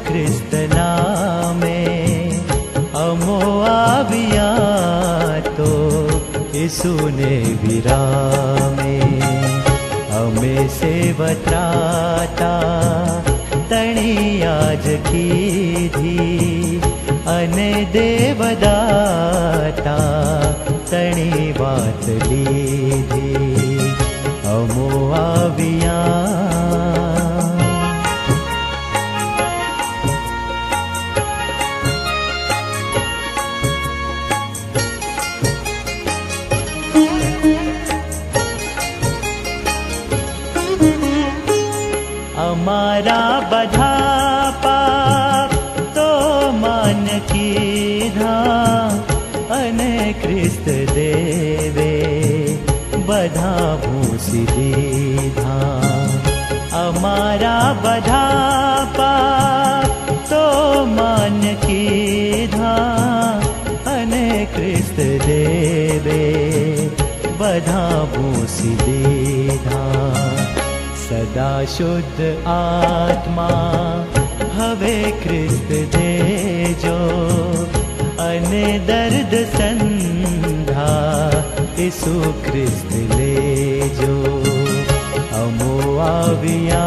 ख्रिस्त नामे अमो आविया तो यीशु ने विरामे अमे सेवत्राता तणी आज कीधी अने देवदाता तणी वात लीधी अमो आविया अमारा बधा पाप तो मान कीधा अने ख्रिस्त देवे बधा भूसी दीधा अमारा बधा पाप तो मान कीधा अने ख्रिस्त देवे बधा भूसी दीधा सदा शुद्ध आत्मा हवे ख्रिस्त देजो अने दर्द संधा यीशु ख्रिस्त लेजो अमो आविया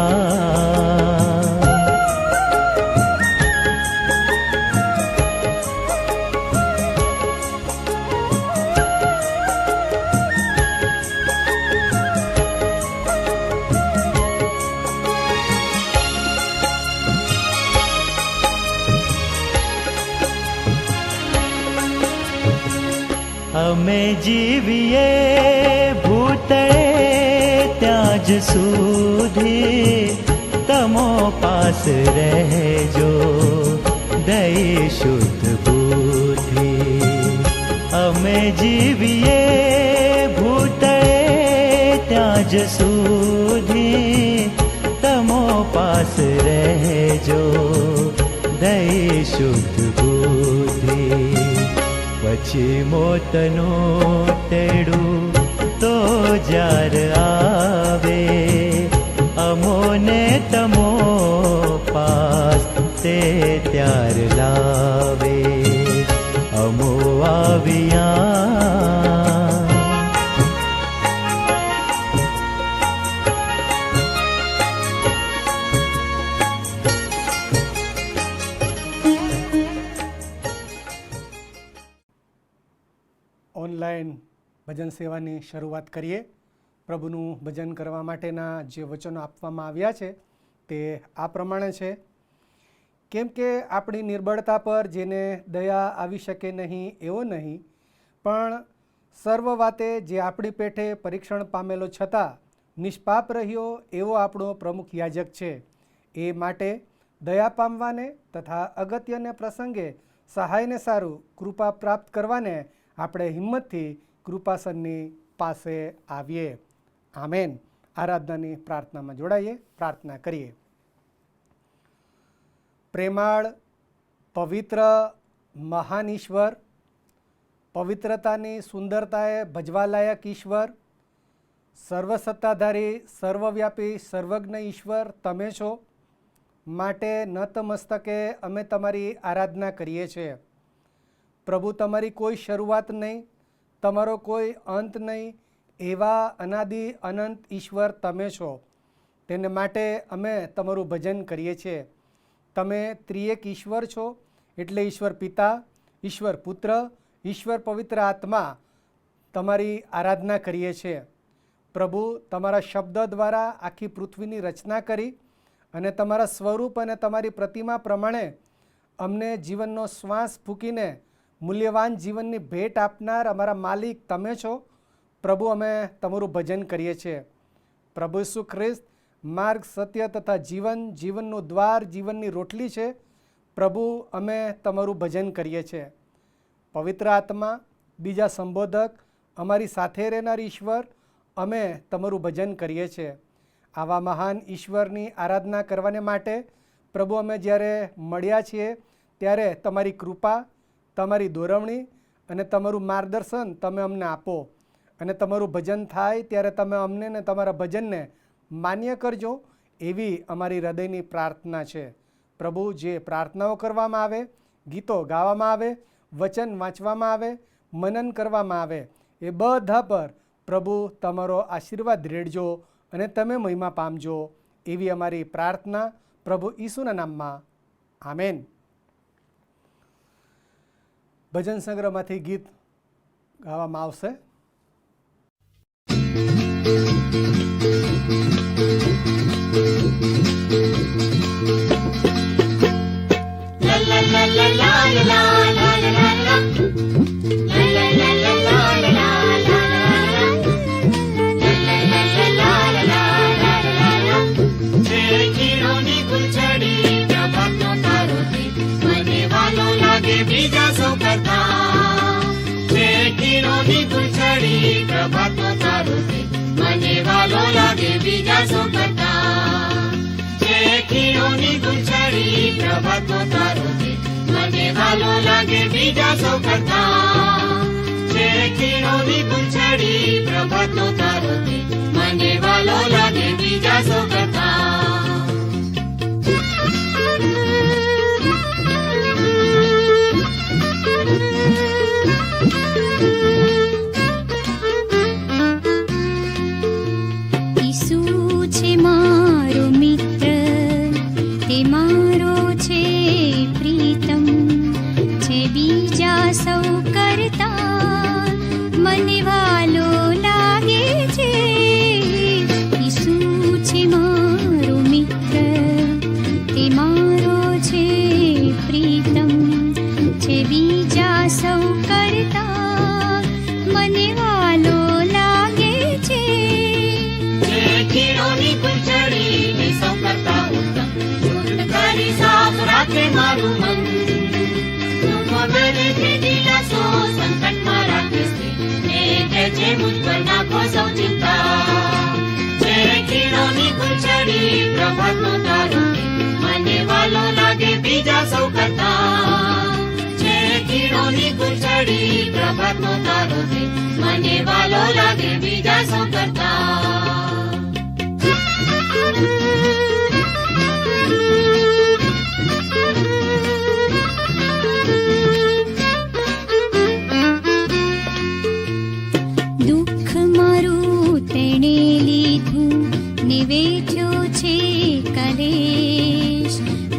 अमे जीविए भूतळे त्याज सुधी तमो पास रहजो दई शुद्ध बुद्धि अमे जीविए भूतळे त्याज सुधी तमो पास रहजो दई शुद्ध बुद्धि पछी मोतनो तेड़ू तो जार आवे अमोने तमो पास ते त्यार लावे अमो आविया ઓનલાઈન ભજન સેવાની શરૂઆત કરીએ. પ્રભુનું ભજન કરવા માટેના જે વચનો આપવામાં આવ્યા છે તે આ પ્રમાણે છે. કેમ કે આપણી નિર્બળતા પર જેને દયા આવી શકે નહીં એવો નહીં, પણ સર્વ વાતે જે આપણી પેઠે પરીક્ષણ પામેલો છતાં નિષ્પાપ રહ્યો એવો આપણો પ્રમુખ યાજક છે. એ માટે દયા પામવાને તથા અગત્યને પ્રસંગે સહાયને સારું કૃપા પ્રાપ્ત કરવાને આપણે હિંમતથી કૃપાસનની પાસે આવીએ. આમેન. આરાધનાની પ્રાર્થનામાં જોડાઈએ, પ્રાર્થના કરીએ. પ્રેમાળ, પવિત્ર, મહાન ઈશ્વર, પવિત્રતાની સુંદરતાએ ભજવાલાયક ઈશ્વર, સર્વસત્તાધારી, સર્વવ્યાપી, સર્વજ્ઞ ઈશ્વર તમે છો. માટે નતમસ્તકે અમે તમારી આરાધના કરીએ છીએ. પ્રભુ, તમારી કોઈ શરૂઆત નહીં, તમારો કોઈ અંત નહીં, એવા અનાદિ અનંત ઈશ્વર તમે છો. તેને માટે અમે તમારું ભજન કરીએ છીએ. તમે ત્રિએક ઈશ્વર છો, એટલે ઈશ્વર પિતા, ઈશ્વર પુત્ર, ઈશ્વર પવિત્ર આત્મા તમારી આરાધના કરીએ છીએ. પ્રભુ, તમારા શબ્દ દ્વારા આખી પૃથ્વીની રચના કરી અને તમારા સ્વરૂપ અને તમારી પ્રતિમા પ્રમાણે અમને જીવનનો શ્વાસ ફૂંકીને મૂલ્યવાન જીવનની ભેટ આપનાર અમારા માલિક તમે છો. પ્રભુ, અમે તમારું ભજન કરીએ છીએ. પ્રભુ ઈસુ ખ્રિસ્ત માર્ગ, સત્ય તથા જીવન, જીવનનું દ્વાર, જીવનની રોટલી છે. પ્રભુ, અમે તમારું ભજન કરીએ છીએ. પવિત્ર આત્મા, બીજા સંબોધક, અમારી સાથે રહેનાર ઈશ્વર, અમે તમારું ભજન કરીએ છીએ. આવા મહાન ઈશ્વરની આરાધના કરવાને માટે પ્રભુ અમે જ્યારે મળ્યા છીએ ત્યારે તમારી કૃપા, તમારી દોરવણી અને તમારું માર્ગદર્શન તમે અમને આપો. અને તમારું ભજન થાય ત્યારે તમે અમને ને તમારા ભજનને માન્ય કરજો, એવી અમારી હૃદયની પ્રાર્થના છે. પ્રભુ જે પ્રાર્થનાઓ કરવામાં આવે, ગીતો ગાવામાં આવે, વચન વાંચવામાં આવે, મનન કરવામાં આવે, એ બધા પર પ્રભુ તમારો આશીર્વાદ રેડજો અને તમે મહિમા પામજો, એવી અમારી પ્રાર્થના પ્રભુ ઈસુના નામમાં. આમેન. ભજન સંગ્રહમાંથી ગીત ગાવામાં આવશે. બીજા સૌ કરતા ખીણોની ગુલછડી પ્રભાતનો તારો છે, મને વાલો લાગે બીજા સૌ કરતા. ખીણોની ગુલછડી પ્રભાતનો તારો છે, મને વાલો લાગે બીજા સૌ કરતા. ખીણોની ગુલછડી પ્રભાતનો તારો છે, મને વાલો લાગે બીજા સૌ કરતા. મારું મન દિલાસો સંકટમાં રાખે છે, મુજ પર નાખો સૌ ચિંતા. ખીણોની ગુલછડી પ્રભાતનો તારો છે, મને વાલો લાગે બીજા સૌ કરતા. ખીણોની ગુલછડી પ્રભાતનો તારો છે, મને વાલો લાગે બીજા સૌ કરતા.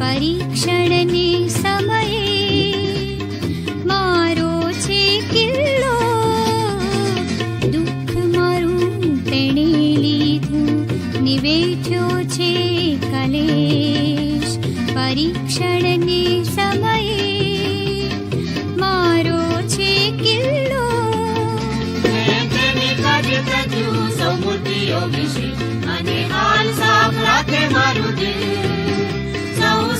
પરીક્ષણને સમયે મારો છે કિલ્લો, દુઃખ મારું તેણે લીધું, નિવેઠ્યો છે કલેશ. પરીક્ષણને સમયે મારો છે કિલ્લો. સૌ મૂર્તિઓ વિશે અને હાલ સાફ રાખે મારું દિલ.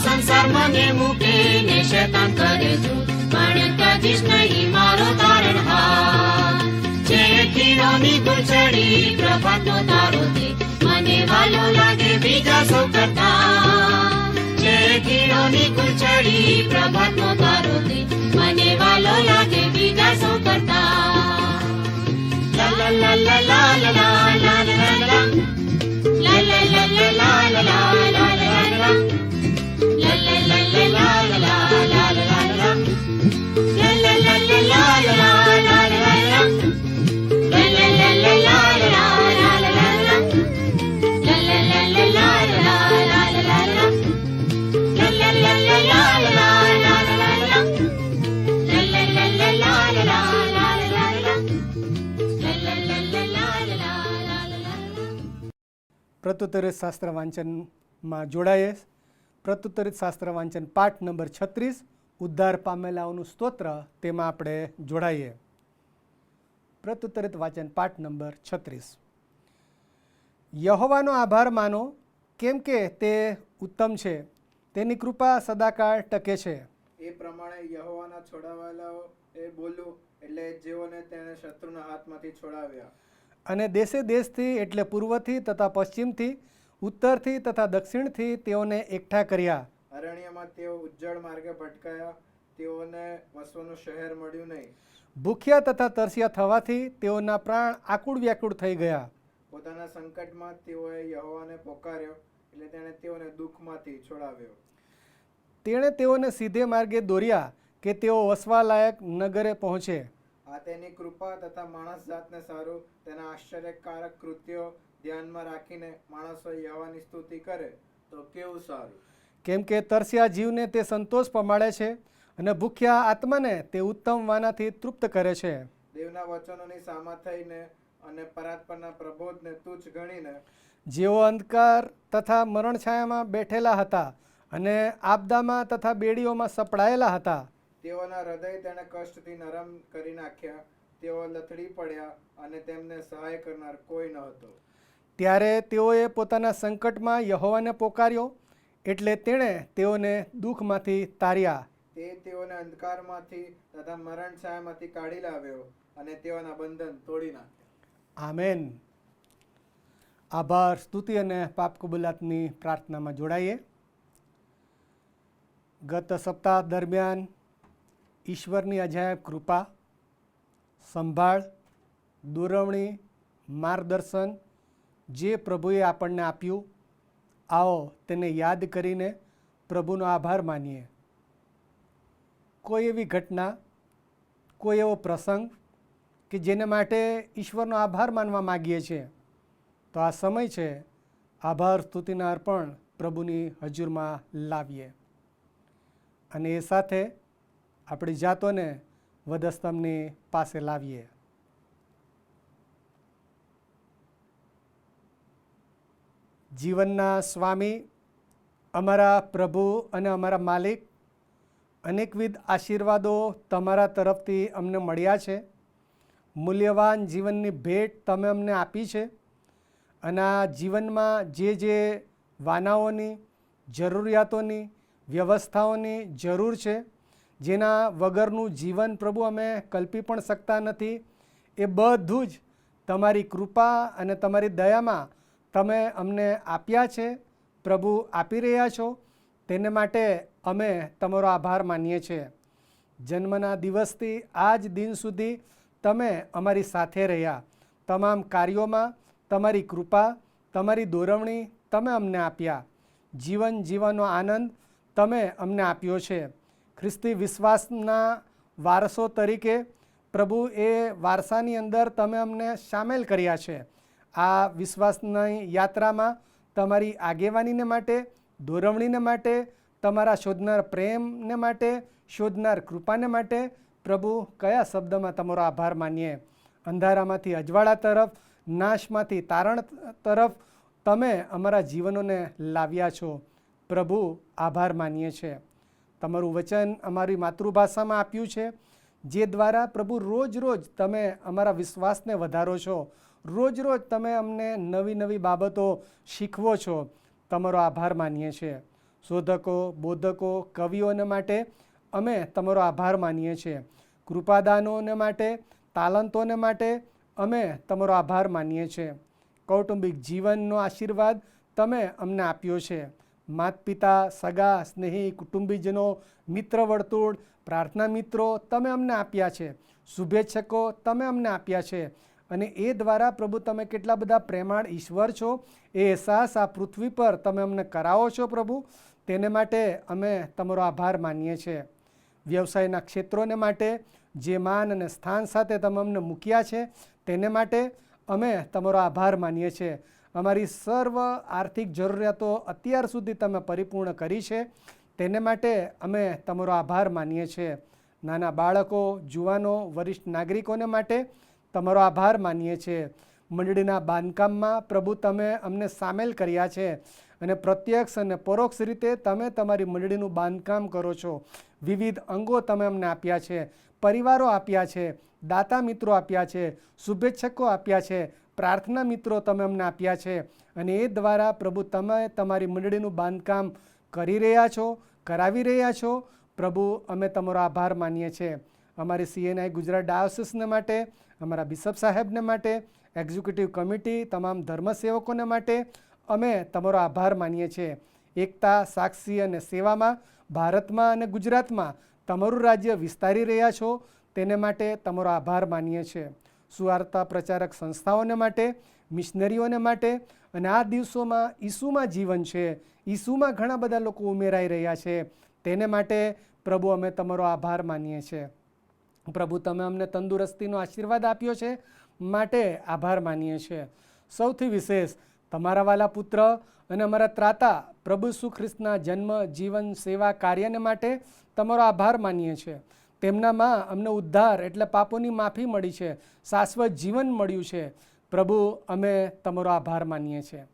સંસાર મને મૂકે ને શેતાન કરે જો, પણ ત્યજીશ નહીં મારો તારણહાર. ખીણોની ગુલછડી પ્રભાતનો તારો છે, મને વાલો લાગે બીજા સૌ કરતા. ખીણોની ગુલછડી પ્રભાતનો તારો છે, મને વાલો લાગે બીજા સૌ કરતા. લા લા લા લા લા લા લા લા લા લા લા લા લા લા લા લા લા. પ્રત્યુત્તરિત શાસ્ત્ર વાંચનમાં જોડાઈએ. પ્રત્યુત્તરિત શાસ્ત્ર વાંચન પાઠ નંબર 36, ઉદ્ધાર પામેલાઓનું સ્તોત્ર, તેમાં આપણે જોડાઈએ. પ્રત્યુત્તરિત વાંચન પાઠ નંબર 36. યહોવાનો આભાર માનો, કેમ કે તે ઉત્તમ છે, તેની કૃપા સદાકાળ ટકે છે. એ પ્રમાણે યહોવાના છોડાવેલાઓ એ બોલ્યું, એટલે જેઓને તેણે શત્રુના હાથમાંથી છોડાવ્યા. અને દેશે દેશથી એટલે પૂર્વથી તથા પશ્ચિમથી, ઉત્તરથી તથા દક્ષિણથી તેઓને એકઠા કર્યા. અરણ્યમાં તેઓ ઉજ્જડ માર્ગે ભટકાયા, તેઓને વસવાનું શહેર મળ્યું નહીં. ભૂખ્યા તથા તરસ્યા થવાથી તેઓના પ્રાણ આકુળ વ્યાકુળ થઈ ગયા. પોતાના સંકટમાં તેઓએ યહોવાને પોકાર્યો, એટલે તેણે તેઓને દુઃખમાંથી છોડાવ્યો. તેણે તેઓને સીધે માર્ગે દોર્યા કે તેઓ વસવાલાયક નગરે પહોંચે. આ તેની કૃપા તથા માણસ જાતને સારું તેના આશ્ચર્યકારક કૃત્યો ધ્યાનમાં રાખીને માણસો યહોવાની સ્તુતિ કરે તો કેવું સારું. કેમ કે તરસ્યા જીવને તે સંતોષ પમાડે છે અને ભૂખ્યા આત્માને તે ઉત્તમ વાનાથી તૃપ્ત કરે છે. દેવના વચનોની સામા થઈને અને પરાત્પરના પ્રબોધને તુચ્છ ગણીને જેઓ અંધકાર તથા મરણ છાયામાં બેઠેલા હતા અને આપદામાં તથા બેડીઓમાં સપડાયેલા હતા, તેઓના હૃદય તેણે કષ્ટથી નરમ કરી નાખ્યા. તેઓ લથડી પડ્યા અને તેમને સહાય કરનાર કોઈ ન હતો. ત્યારે તેઓએ પોતાના સંકટમાં યહોવાને પોકાર્યો, એટલે તેણે તેઓને દુઃખમાંથી તાર્યા. તે તેઓને અંધકારમાંથી તથા મરણ છાયામાંથી કાઢી લાવ્યો અને તેઓના બંધન તોડી નાખ્યા. આમેન. આભાર, સ્તુતિ અને પાપ કબૂલાતની પ્રાર્થનામાં જોડાઈએ. ગત સપ્તાહ દરમિયાન ઈશ્વરની અજાયબ કૃપા, સંભાળ, દોરવણી, માર્ગદર્શન જે પ્રભુએ આપણને આપ્યું, આવો તેને યાદ કરીને પ્રભુનો આભાર માનીએ. કોઈ એવી ઘટના, કોઈ એવો પ્રસંગ કે જેને માટે ઈશ્વરનો આભાર માનવા માગીએ છીએ, તો આ સમય છે આભાર સ્તુતિના અર્પણ પ્રભુની હજુરમાં લાવીએ અને એ સાથે આપણી જાતોને વધસ્તંભની પાસે લાવીએ. જીવનના સ્વામી, અમારા પ્રભુ અને અમારા માલિક, અનેકવિધ આશીર્વાદો તમારા તરફથી અમને મળ્યા છે. મૂલ્યવાન જીવનની ભેટ તમે અમને આપી છે અને આ જીવનમાં જે વાનાઓની, જરૂરિયાતોની, વ્યવસ્થાઓની જરૂર છે, જેના વગરનું જીવન પ્રભુ અમે કલ્પી પણ શકતા નથી, એ બધું જ તમારી કૃપા અને તમારી દયામાં તમે અમને આપ્યા છે, પ્રભુ આપી રહ્યા છો. તેને માટે અમે તમારો આભાર માનીએ છીએ. જન્મના દિવસથી આજ દિન સુધી તમે અમારી સાથે રહ્યા. તમામ કાર્યોમાં તમારી કૃપા, તમારી દોરવણી તમે અમને આપ્યા. જીવન જીવવાનો આનંદ તમે અમને આપ્યો છે. ખ્રિસ્તી વિશ્વાસના વારસો તરીકે પ્રભુ એ વારસાની અંદર તમે અમને સામેલ કર્યા છે. આ વિશ્વાસની યાત્રામાં તમારી આગેવાનીને માટે, દોરવણીને માટે, તમારા શોધનાર પ્રેમને માટે, શોધનાર કૃપાને માટે પ્રભુ કયા શબ્દમાં તમારો આભાર માનીએ. અંધારામાંથી અજવાળા તરફ, નાશમાંથી તારણ તરફ તમે અમારા જીવનોને લાવ્યા છો. પ્રભુ આભાર માનીએ છીએ. તમારું વચન અમારી માતૃભાષામાં આપ્યું છે, જે દ્વારા પ્રભુ રોજ રોજ તમે અમારા વિશ્વાસને વધારો છો. રોજ રોજ તમે અમને નવી નવી બાબતો શીખવો છો. તમારો આભાર માનીએ છીએ. શોધકો, બોધકો, કવિઓને માટે અમે તમારો આભાર માનીએ છીએ. કૃપાદાનોને માટે, તાલંતોને માટે અમે તમારો આભાર માનીએ છીએ. કૌટુંબિક જીવનનો આશીર્વાદ તમે અમને આપ્યો છે. માતા પિતા, સગા, સ્નેહી, કુટુંબીજનો, મિત્ર વર્તુળ, પ્રાર્થના મિત્રો તમે અમને આપ્યા છે. શુભેચ્છકો તમે અમને આપ્યા છે. અને એ દ્વારા પ્રભુ તમે કેટલા બધા પ્રેમાળ ઈશ્વર છો એ અહેસાસ આ પૃથ્વી પર તમે અમને કરાવો છો. પ્રભુ તેને માટે અમે તમારો આભાર માનીએ છીએ. વ્યવસાયના ક્ષેત્રોને માટે જે માન અને સ્થાન સાથે તમે અમને મૂક્યા છે તેને માટે અમે તમારો આભાર માનીએ છીએ. અમારી સર્વ આર્થિક જરૂરિયાતો અત્યાર સુધી તમે પરિપૂર્ણ કરી છે, તેને માટે અમે તમારો આભાર માનીએ છીએ. નાના બાળકો, જુવાનો, વરિષ્ઠ નાગરિકોને માટે તમારો આભાર માનીએ છીએ. મંડળીના બાંધકામમાં પ્રભુ તમે અમને સામેલ કર્યા છે અને પ્રત્યક્ષ અને પરોક્ષ રીતે તમે તમારી મંડળીનું બાંધકામ કરો છો. વિવિધ અંગો તમે અમને આપ્યા છે, પરિવારો આપ્યા છે, દાતા મિત્રો આપ્યા છે, શુભેચ્છકો આપ્યા છે, પ્રાર્થના મિત્રો તમે અમને આપ્યા છે અને એ દ્વારા પ્રભુ તમે તમારી મંડળીનું બાંધકામ કરી રહ્યા છો, કરાવી રહ્યા છો. પ્રભુ અમે તમારો આભાર માનીએ છીએ. અમારી CNI ગુજરાત ડાયોસિસને માટે, અમારા બિશપ સાહેબને માટે, એક્ઝિક્યુટિવ કમિટી, તમામ ધર્મસેવકોને માટે અમે તમારો આભાર માનીએ છીએ. એકતા, સાક્ષી અને સેવામાં ભારતમાં અને ગુજરાતમાં તમારું રાજ્ય વિસ્તારી રહ્યા છો, તેને માટે તમારો આભાર માનીએ છીએ. સુવાર્તા પ્રચારક સંસ્થાઓને માટે, મિશનરીઓને માટે અને આ દિવસોમાં ઈસુમાં જીવન છે, ઈસુમાં ઘણા બધા લોકો ઉમેરાઈ રહ્યા છે, તેને માટે પ્રભુ અમે તમારો આભાર માનીએ છીએ. પ્રભુ તમે અમને તંદુરસ્તીનો આશીર્વાદ આપ્યો છે માટે આભાર માનીએ છીએ. સૌથી વિશેષ તમારા વાલા પુત્ર અને અમારા ત્રાતા પ્રભુ ઈસુ ખ્રિસ્તના જન્મ, જીવન, સેવા, કાર્યને માટે તમારો આભાર માનીએ છીએ. તેમનામાં અમને ઉદ્ધાર એટલે પાપોની માફી મળી છે, શાશ્વત જીવન મળ્યું છે. પ્રભુ અમે તમારો આભાર માનીએ છીએ.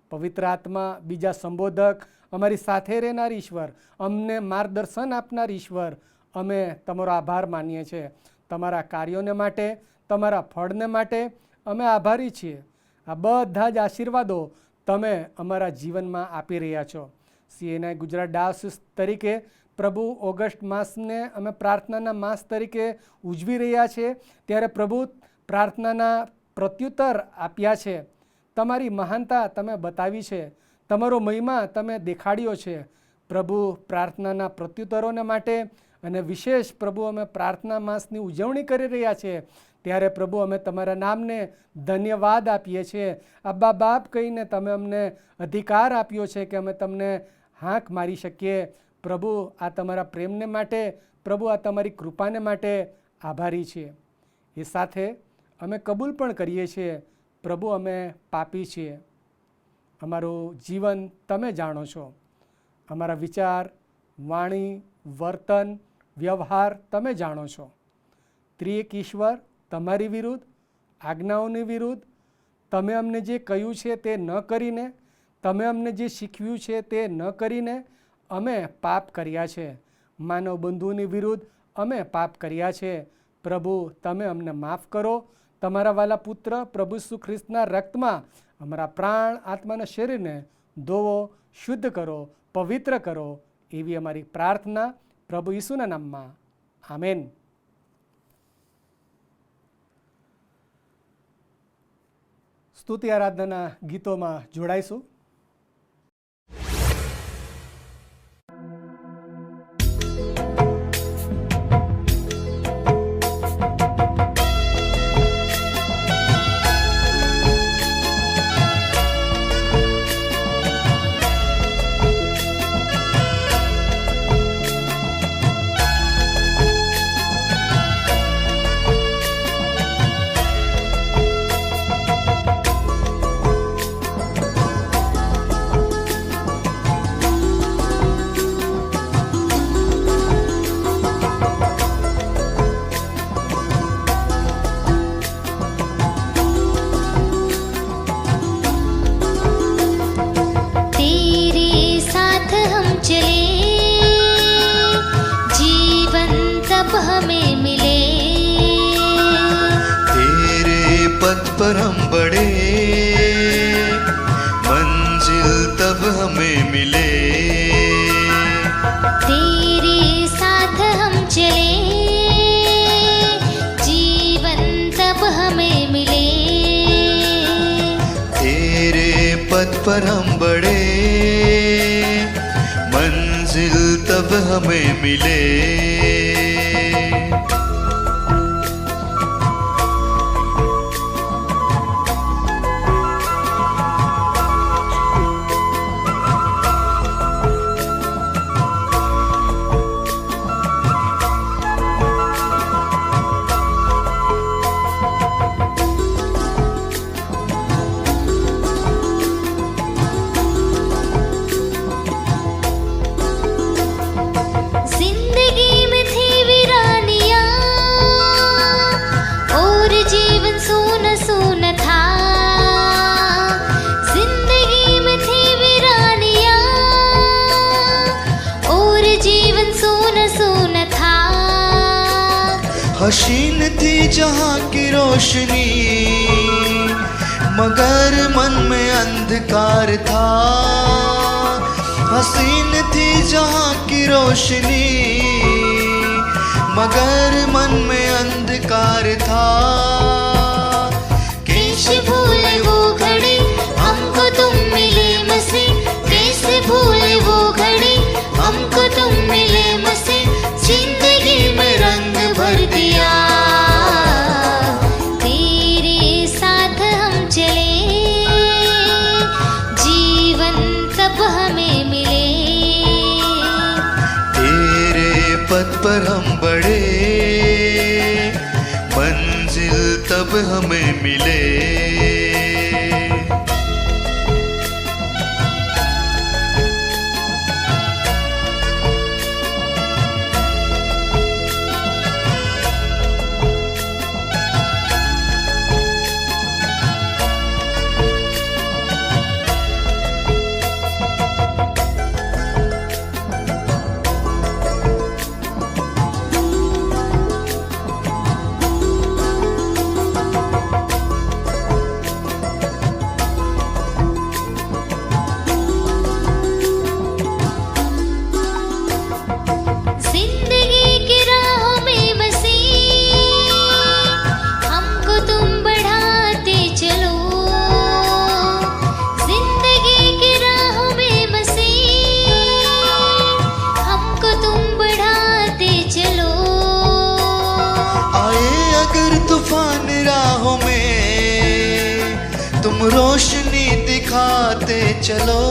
પવિત્ર આત્મા, બીજા સંબોધક, અમારી સાથે રહેનાર ઈશ્વર, અમને માર્ગદર્શન આપનાર ઈશ્વર, અમે તમારો આભાર માનીએ છીએ. તમારા કાર્યોને માટે, તમારા ફળને માટે અમે આભારી છીએ. આ બધા જ આશીર્વાદો તમે અમારા જીવનમાં આપી રહ્યા છો. CNI ગુજરાત ડાયોસિસ તરીકે પ્રભુ ઓગસ્ટ માસને અમે પ્રાર્થનાના માસ તરીકે ઉજવી રહ્યા છીએ. ત્યારે પ્રભુ પ્રાર્થનાના પ્રત્યુત્તર આપ્યા છે. તમારી મહાનતા તમે બતાવી છે, તમારો મહિમા તમે દેખાડ્યો છે. પ્રભુ પ્રાર્થનાના પ્રત્યુત્તરોને માટે અને વિશેષ પ્રભુ અમે પ્રાર્થના માસની ઉજવણી કરી રહ્યા છીએ. ત્યારે પ્રભુ અમે તમારા નામને ધન્યવાદ આપીએ છીએ. અબ્બા બાપ કહીને તમે અમને અધિકાર આપ્યો છે કે અમે તમને હાંક મારી શકીએ. પ્રભુ આ તમારા પ્રેમને માટે, પ્રભુ આ તમારી કૃપાને માટે આભારી છીએ. એ સાથે અમે કબૂલ પણ કરીએ છીએ પ્રભુ અમે પાપી છીએ. અમારું જીવન તમે જાણો છો. અમારા વિચાર, વાણી, વર્તન, વ્યવહાર તમે જાણો છો. ત્રિએક ઈશ્વર તમારી વિરુદ્ધ, આજ્ઞાઓની વિરુદ્ધ, તમે અમને જે કહ્યું છે તે ન કરીને, તમે અમને જે શીખવ્યું છે તે ન કરીને અમે પાપ કર્યા છે. માનવ બંધુઓની વિરુદ્ધ અમે પાપ કર્યા છે. પ્રભુ તમે અમને માફ કરો. તમારા વાલા પુત્ર પ્રભુ ઈસુ ખ્રિસ્તના રક્તમાં અમારા પ્રાણ, આત્મા અને શરીરને ધોવો, શુદ્ધ કરો, પવિત્ર કરો. એવી અમારી પ્રાર્થના પ્રભુ ઈસુના નામમાં. આમેન. સ્તુતિ આરાધનાના ગીતોમાં જોડાઈશું. पर हम बढ़े, मंजिल तब हमें मिले। तेरे साथ हम चले, जीवन तब हमें मिले। तेरे पथ पर हम बढ़े, मंजिल तब हमें मिले। हसीन थी जहाँ की रोशनी, मगर मन में अंधकार था। हसीन थी जहाँ की रोशनी, मगर मन में अंधकार था। कैसे भूले वो घड़ी हमको तुम मिले मसीह, कैसे भूले वो घड़ी हमको तुम मिले मसीह। जिंदगी में रंग भर दिया, तेरे साथ हम चले, जीवन तब हमें मिले। पथ पर हम बढ़े, मंजिल तब हमें मिले। जिंदगी की राहों में बसी हमको तुम बढ़ाते चलो, जिंदगी की राहों में बसी हमको तुम बढ़ाते चलो। आए अगर तूफान राहों में, तुम रोशनी दिखाते चलो।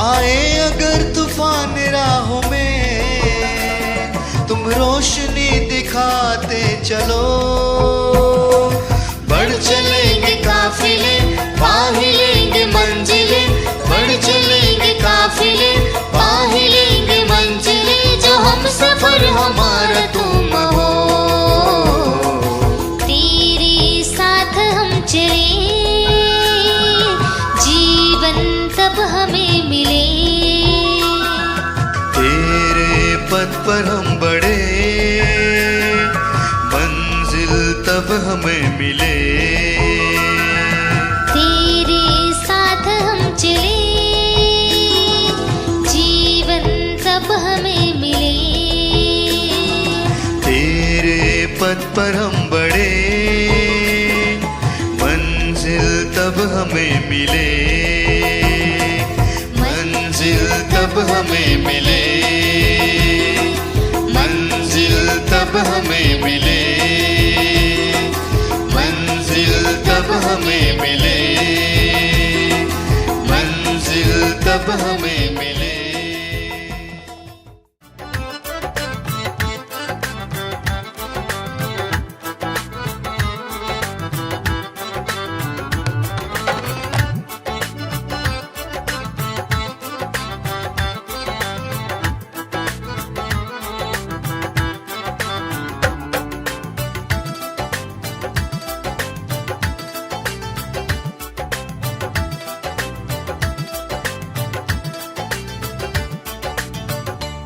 आए अगर तूफान राहों में, तुम रोशनी दिखाते चलो। बढ़ चलेंगे काफिले, पा ही लेंगे मंजिलें। बढ़ चलेंगे काफिले, पा ही लेंगे मंजिलें। जो हम सफर हमारा तुम हो, तेरे साथ हम चले, जीवन तब हमें मिले। तेरे पथ पर हम बढ़े, मंजिल तब हमें मिले। तेरे साथ हम चले, जीवन तब हमें मिले। तेरे पथ पर हम बढ़े, मंजिल तब हमें मिले। मंजिल तब हमें मिले, मंजिल तब हमें मिले, मंजिल तब हमें मिले, मंजिल तब हमें मिले।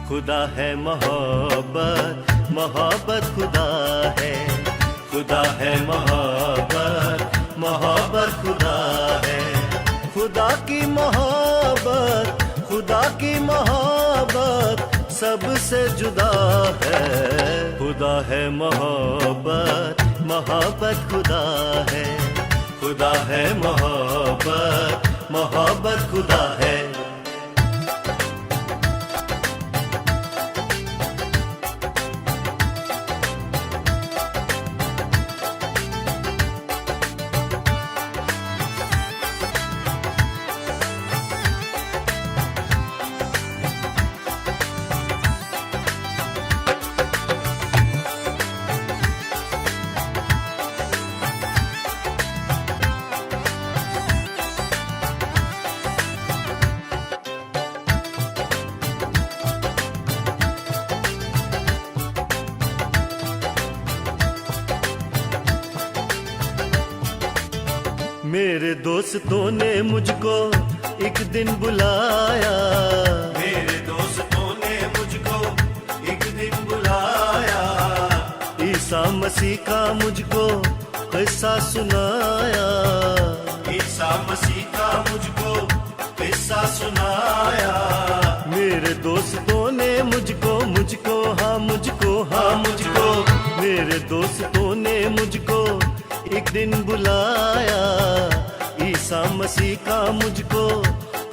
खुदा है मोहब्बत, मोहब्बत खुदा है। खुदा है मोहब्बत, मोहब्बत खुदा है। खुदा की मोहब्बत, खुदा की मोहब्बत सबसे जुदा है। खुदा है मोहब्बत, मोहब्बत खुदा है। खुदा है मोहब्बत, मोहब्बत खुदा है। मेरे दोस्तों ने मुझको एक दिन बुलाया, मेरे दोस्तों ने मुझको एक दिन बुलाया। ईसा मसीह का मुझको किस्सा सुनाया, ईसा मसीह का मुझको किस्सा सुनाया। मेरे दोस्तों ने मुझको हाँ मुझको मेरे दोस्तों ने मुझको एक दिन बुलाया। ईसा मसीह का मुझको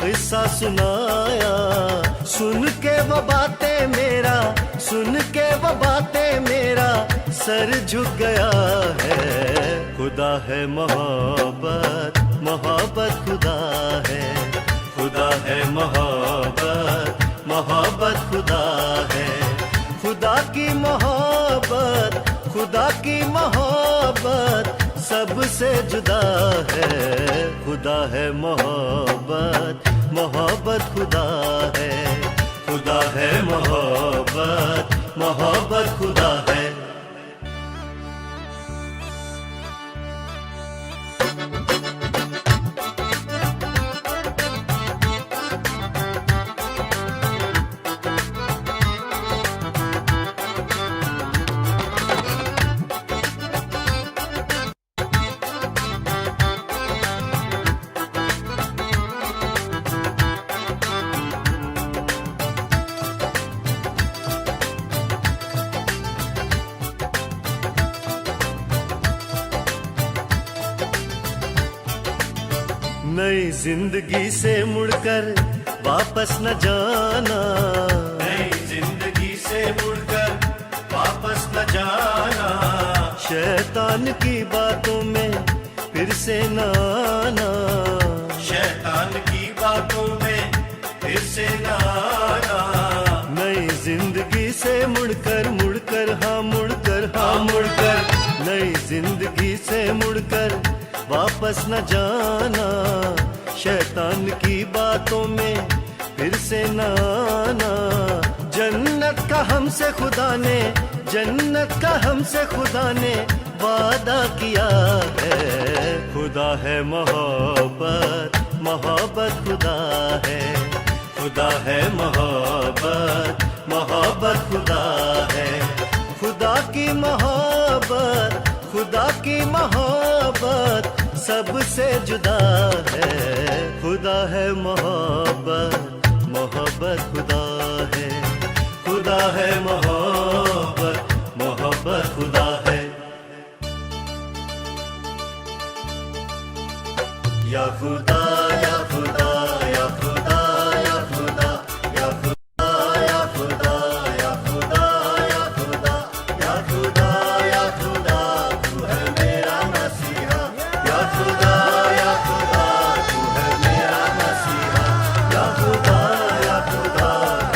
किस्सा सुनाया। सुन के वो बातें मेरा, सुन के वो बातें मेरा सर झुक गया है। खुदा है मोहब्बत, मोहब्बत खुदा है। खुदा है मोहब्बत, मोहब्बत खुदा है, खुदा की मोहब्बत, खुदा की मोहब्बत सबसे जुदा है। खुदा है मोहब्बत, मोहब्बत खुदा है, खुदा है मोहब्बत, मोहब्बत खुदा है। नई जिंदगी से मुड़कर वापस न जाना, नई जिंदगी से मुड़कर वापस न जाना, शैतान की बातों में फिर से न आना, शैतान की बातों में फिर से न आना। नई जिंदगी से मुड़कर मुड़कर हाँ मुड़कर हाँ मुड़कर, नई जिंदगी से मुड़कर वापस न जाना, शैतान की बातों में फिर से न आना। जन्नत का हमसे खुदा ने, जन्नत का हमसे खुदा ने वादा किया है। खुदा है मोहब्बत, मोहब्बत खुदा है, खुदा है मोहब्बत, मोहब्बत खुदा है। खुदा की मोहब्बत, खुदा की मोहब्बत सबसे जुदा है। खुदा है मोहब्बत, मोहब्बत खुदा है, खुदा है मोहब्बत, मोहब्बत खुदा है। या खुदा या खुदा या खुदा या खुदा या खुदा या खुदा या खुदा या खुदा या खुदा या खुदा, तू है मेरा मसीहा। या खुदा या खुदा, तू है मेरा मसीहा। या खुदा या खुदा,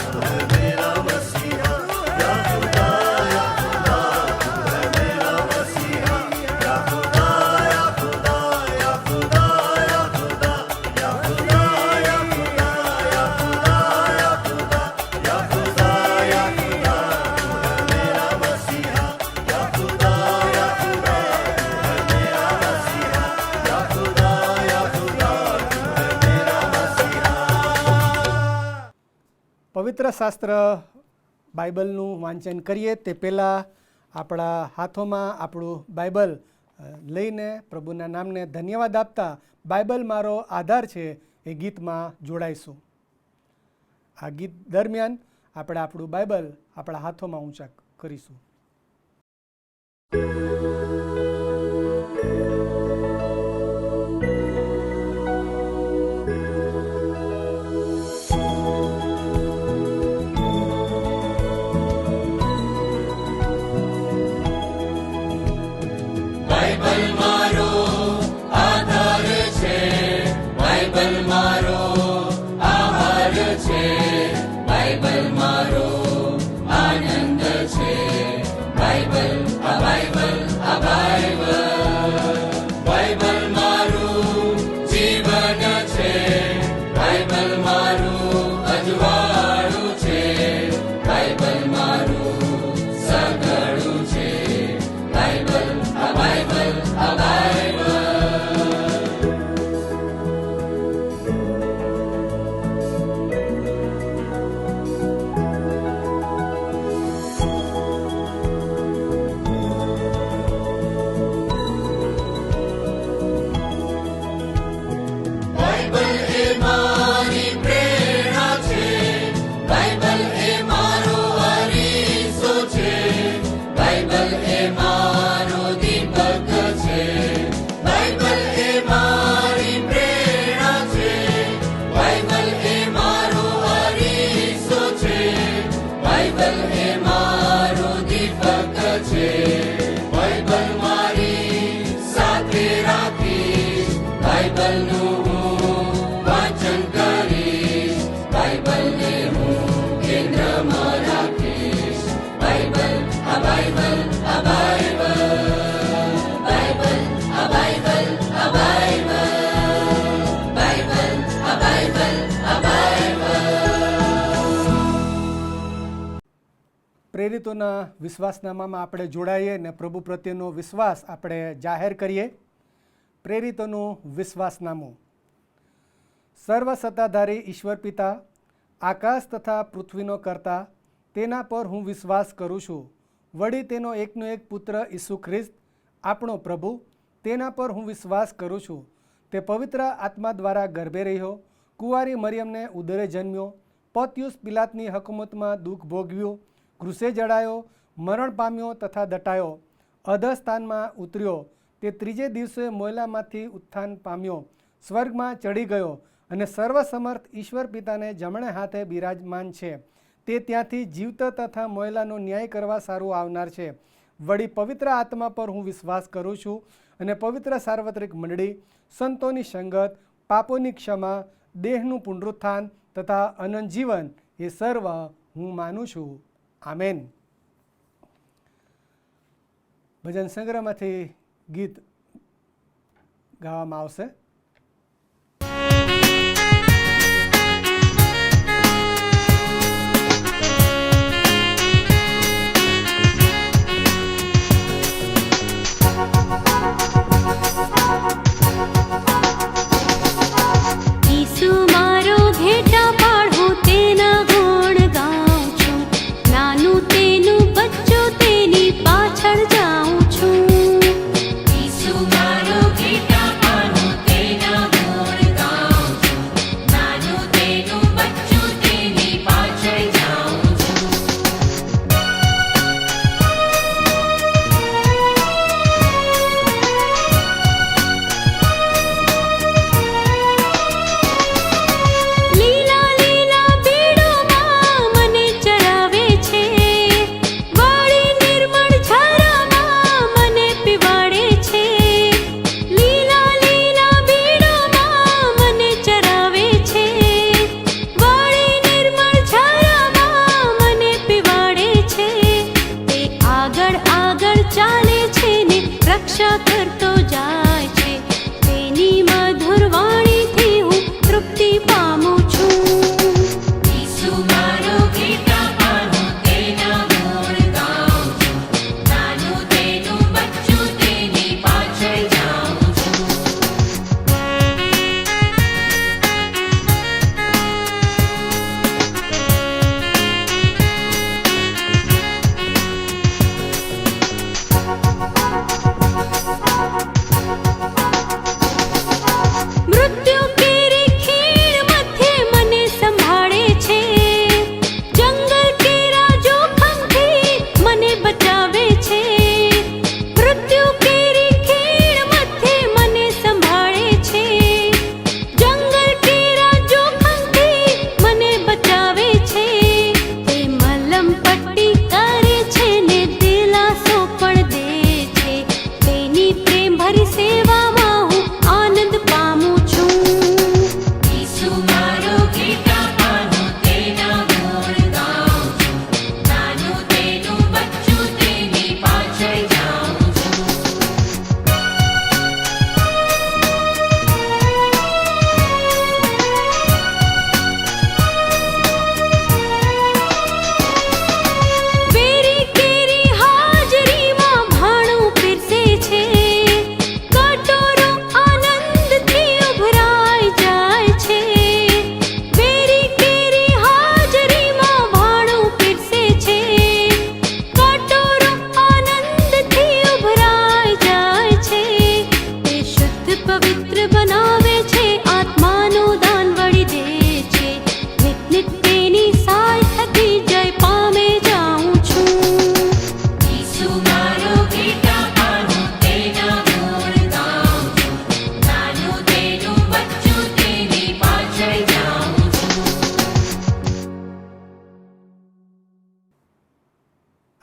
तू है मेरा मसीहा। या खुदा या खुदा, तू है मेरा मसीहा। या खुदा या खुदा या खुदा या खुदा या खुदा या खुदा या खुदा या खुदा या खुदा या खुदा, तू है मेरा मसीहा। या खुदा या खुदा, तू है मेरा मसीहा। या खुदा या खुदा, तू है मेरा मसीहा। પવિત્ર શાસ્ત્ર બાઇબલનું વાંચન કરીએ તે પહેલાં આપણા હાથોમાં આપણું બાઇબલ લઈને પ્રભુના નામને ધન્યવાદ આપતા બાઇબલ મારો આધાર છે એ ગીતમાં જોડાઈશું. આ ગીત દરમિયાન આપણે આપણું બાઇબલ આપણા હાથોમાં ઊંચા કરીશું. બાઇબલ મારો આધાર છે, બાઇબલ મારો આહાર છે, બાઇબલ મારો આનંદ છે, બાઇબલ આ બાઇબલ આ બાઇબલ, બાઇબલ મારું જીવન છે, બાઇબલ મારું અજવાળું છે, બાઇબલ મારું સગડું છે, બાઇબલ આ બાઇબલ આ બાઇબલ. બાઇબલ એ મારી પ્રેરણા છે, બાઇબલ એ મારો અરીસો છે, બાઇબલ એ મારો દીપક છે, બાઇબલ એ મારી પ્રેરણા છે, બાઇબલ એ મારો અરીસો છે, બાઇબલ એ મારો દીપક છે, બાઇબલ મારી સાથે રાખીશ, બાઇબલનું હું વાંચન કરીશ, બાઇબલને હું પ્રેરિતોના વિશ્વાસનામામાં આપણે જોડાઈએ ને પ્રભુ પ્રત્યેનો વિશ્વાસ આપણે જાહેર કરીએ. પ્રેરિતોનું વિશ્વાસનામું. સર્વસત્તાધારી ઈશ્વર પિતા, આકાશ તથા પૃથ્વીનો કર્તા, તેના પર હું વિશ્વાસ કરું છું. વળી તેનો એકનો એક પુત્ર ઈસુ ખ્રિસ્ત આપણો પ્રભુ, તેના પર હું વિશ્વાસ કરું છું. તે પવિત્ર આત્મા દ્વારા ગર્ભે રહ્યો, કુંવારી મરિયમને ઉદરે જન્મ્યો, પોત્યુસ પિલાતની હકુમતમાં દુઃખ ભોગવ્યું, ક્રૂસે જડાયો, મરણ પામ્યો તથા દટાયો, અધસ્થાનમાં ઉતર્યો. તે ત્રીજે દિવસે મોયલામાંથી ઉત્થાન પામ્યો, સ્વર્ગમાં ચડી ગયો અને સર્વસમર્થ ઈશ્વર પિતાને જમણે હાથે બિરાજમાન છે. તે ત્યાંથી જીવતા તથા મોયલાનો ન્યાય કરવા સારું આવનાર છે. વળી પવિત્ર આત્મા પર હું વિશ્વાસ કરું છું અને પવિત્ર સાર્વત્રિક મંડળી, સંતોની સંગત, પાપોની ક્ષમા, દેહનું પુનરુત્થાન તથા અનંત જીવન એ સર્વ હું માનું છું. આમેન. ભજન સંગ્રહમાંથી ગીત ગાવામાં આવશે.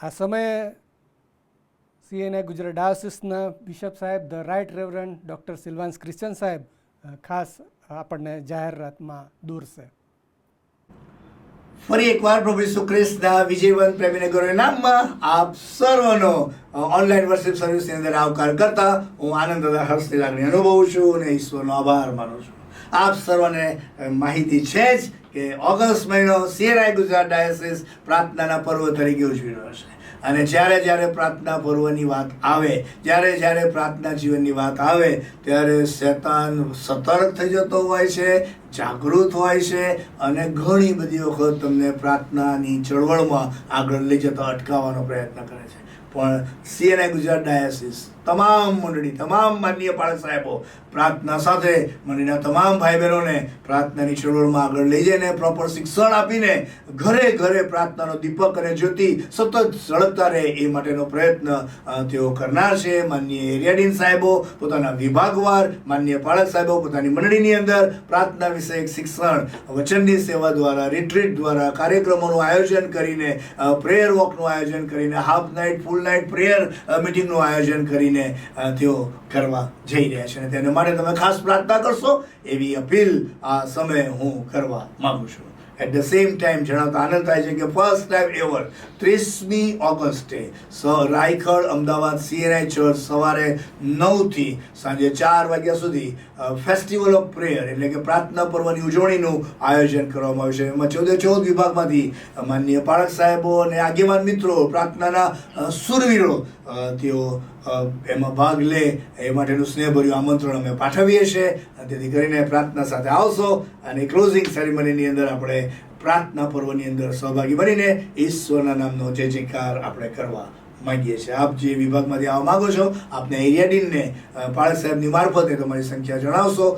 આ સમયે સીએનઆઈ ગુજરાત ડાયોસિસના બિશપ સાહેબ the right reverend doctor Silvans Christian સાહેબ ખાસ આપણને જાહેરાતમાં દોરશે. ફરી એકવાર પ્રભુ ઈસુ ખ્રિસ્તના વિજયવંત પ્રેમી નગરોના નામમાં આપ સર્વનો ઓનલાઈન વર્શિપ સર્વિસની અંદર આવકાર કરતા હું આનંદ તથા હર્ષની લાગણી અનુભવું છું અને ઈશ્વરનો આભાર માનું છું. આપ સર્વને માહિતી છે જ કે ઓગસ્ટ મહિનો CNI ગુજરાત ડાયસિસ પ્રાર્થનાના પર્વ તરીકે ઉજવી રહ્યો છે. અને જ્યારે જ્યારે પ્રાર્થના પર્વની વાત આવે, જ્યારે પ્રાર્થના જીવનની વાત આવે, ત્યારે શૈતાન સતર્ક થઈ જતો હોય છે, જાગૃત હોય છે અને ઘણી બધી વખત તમને પ્રાર્થનાની ચળવળમાં આગળ લઈ જતા અટકાવવાનો પ્રયત્ન કરે છે. પણ CNI ગુજરાત ડાયસિસ તમામ મંડળી, તમામ માનનીય પાળક સાહેબો પ્રાર્થના સાથે મંડળીના તમામ ભાઈ બહેનોને પ્રાર્થનાની ચળવળમાં આગળ લઈ જઈને પ્રોપર શિક્ષણ આપીને ઘરે ઘરે પ્રાર્થનાનો દીપક અને જ્યોતિ સતત ઝળકતા રહે એ માટેનો પ્રયત્ન તેઓ કરનાર છે. માનનીય એરિયાડીન સાહેબો પોતાના વિભાગવાર, માનનીય પાળક સાહેબો પોતાની મંડળીની અંદર પ્રાર્થના વિષયક શિક્ષણ, વચનની સેવા દ્વારા, રિટ્રીટ દ્વારા, કાર્યક્રમોનું આયોજન કરીને, પ્રેયર વોકનું આયોજન કરીને, half night, full night prayer મિટિંગનું આયોજન કરીને તેઓ કરવા જઈ રહ્યા છે અને તેના માટે તમે ખાસ પ્રાર્થના કરશો એવી અપીલ આ સમયે હું કરવા માંગુ છું. એટ ધ સેમ ટાઈમ જણાવતા આનંદ થાય છે કે ફર્સ્ટ ટાઈમ એવર 30મી ઓગસ્ટે રાયખડ અમદાવાદ CNI ચર્ચ સવારે 9 થી સાંજે 4 વાગ્યા સુધી ફેસ્ટિવલ ઓફ પ્રેયર એટલે કે પ્રાર્થના પર્વની ઉજવણીનું આયોજન કરવામાં આવ્યું છે. એમાં 14 વિભાગમાંથી માનનીય પાળક સાહેબો અને આગેવાન મિત્રો, પ્રાર્થનાના સુરવીરો તેઓ એમાં ભાગ લે એ માટેનું સ્નેહભર્યું આમંત્રણ અમે પાઠવીએ છીએ. તેથી કરીને પ્રાર્થના સાથે આવશો અને ક્લોઝિંગ સેરેમનીની અંદર આપણે પ્રાર્થના પર્વની અંદર સહભાગી બનીને ઈશ્વરના નામનો જય જયકાર આપણે કરવા માંગીએ છીએ. આપ જે વિભાગમાંથી આવવા માંગો છો, આપને એરિયાડીનને પાળક સાહેબની મારફતે તમારી સંખ્યા જણાવશો.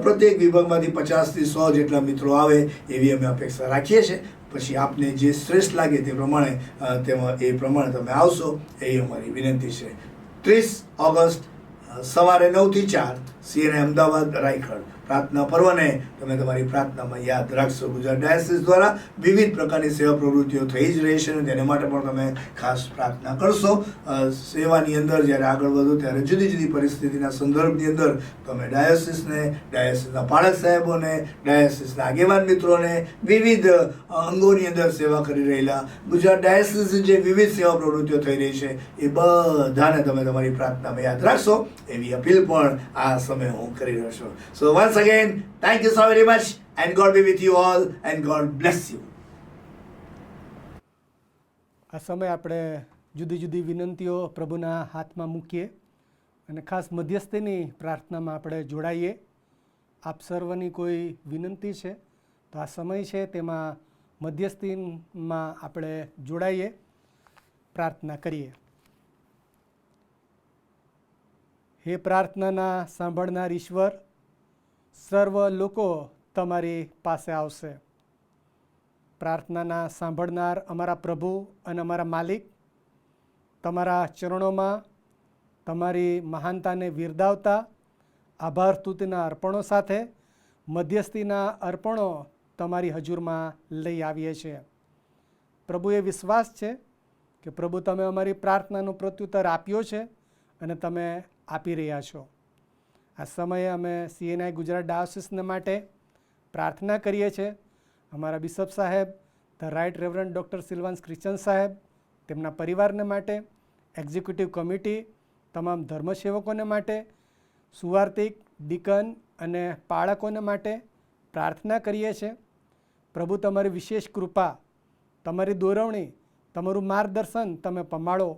પ્રત્યેક વિભાગમાંથી 50 થી 100 જેટલા મિત્રો આવે એવી અમે અપેક્ષા રાખીએ છીએ. પછી આપને જે શ્રેષ્ઠ લાગે તે પ્રમાણે એ પ્રમાણે તમે આવશો એ અમારી વિનંતી છે. 30 ઓગસ્ટ સવારે 9 થી 4 CNI અમદાવાદ રાયખડ પ્રાર્થના પર્વને તમે તમારી પ્રાર્થનામાં યાદ રાખશો. ગુજરાત ડાયસિસ દ્વારા વિવિધ પ્રકારની સેવા પ્રવૃત્તિઓ થઈ જ રહી છે અને તેના માટે પણ તમે ખાસ પ્રાર્થના કરશો. સેવાની અંદર જ્યારે આગળ વધો ત્યારે જુદી જુદી પરિસ્થિતિના સંદર્ભની અંદર તમે ડાયસિસને, ડાયસિસના પાળક સાહેબોને, ડાયસિસના આગેવાન મિત્રોને, વિવિધ અંગોની અંદર સેવા કરી રહેલા ગુજરાત ડાયસિસની જે વિવિધ સેવા પ્રવૃત્તિઓ થઈ રહી છે એ બધાને તમે તમારી પ્રાર્થનામાં યાદ રાખશો એવી અપીલ પણ આ સમયે હું કરી રહ્યો છું. So once again, thank you so very much and God be with you all and God bless you. આ સમયે આપણે જુદી જુદી વિનંતીઓ પ્રભુના હાથમાં મૂકીએ અને ખાસ મધ્યસ્થીની પ્રાર્થનામાં આપણે જોડાઈએ. આપ સર્વની કોઈ વિનંતી છે તો આ સમય છે તેમાં મધ્યસ્થીમાં આપણે જોડાઈએ, પ્રાર્થના કરીએ. હે પ્રાર્થનાના સાંભળનાર ઈશ્વર, સર્વ લોકો તમારી પાસે આવશે. પ્રાર્થનાના સાંભળનાર અમારા પ્રભુ અને અમારા માલિક, તમારા ચરણોમાં તમારી મહાનતાને વિરદાવતા આભાર સ્તુતિના અર્પણો સાથે મધ્યસ્થીના અર્પણો તમારી હજુરમાં લઈ આવીએ છીએ. પ્રભુ, એ વિશ્વાસ છે કે પ્રભુ તમે અમારી પ્રાર્થનાનો પ્રત્યુત્તર આપ્યો છે અને તમે આપી રહ્યા છો. આ સમયે અમે CNI ગુજરાત ડાયોસિસને માટે પ્રાર્થના કરીએ છીએ. અમારા બિશપ સાહેબ, the right reverend doctor Silvans Christian સાહેબ, તેમના પરિવારને માટે, એક્ઝિક્યુટિવ કમિટી, તમામ ધર્મસેવકોને માટે, સુવાર્તિક, ડીકન અને પાળકોને માટે પ્રાર્થના કરીએ છીએ. પ્રભુ, તમારી વિશેષ કૃપા, તમારી દોરવણી, તમારું માર્ગદર્શન તમે પમાડો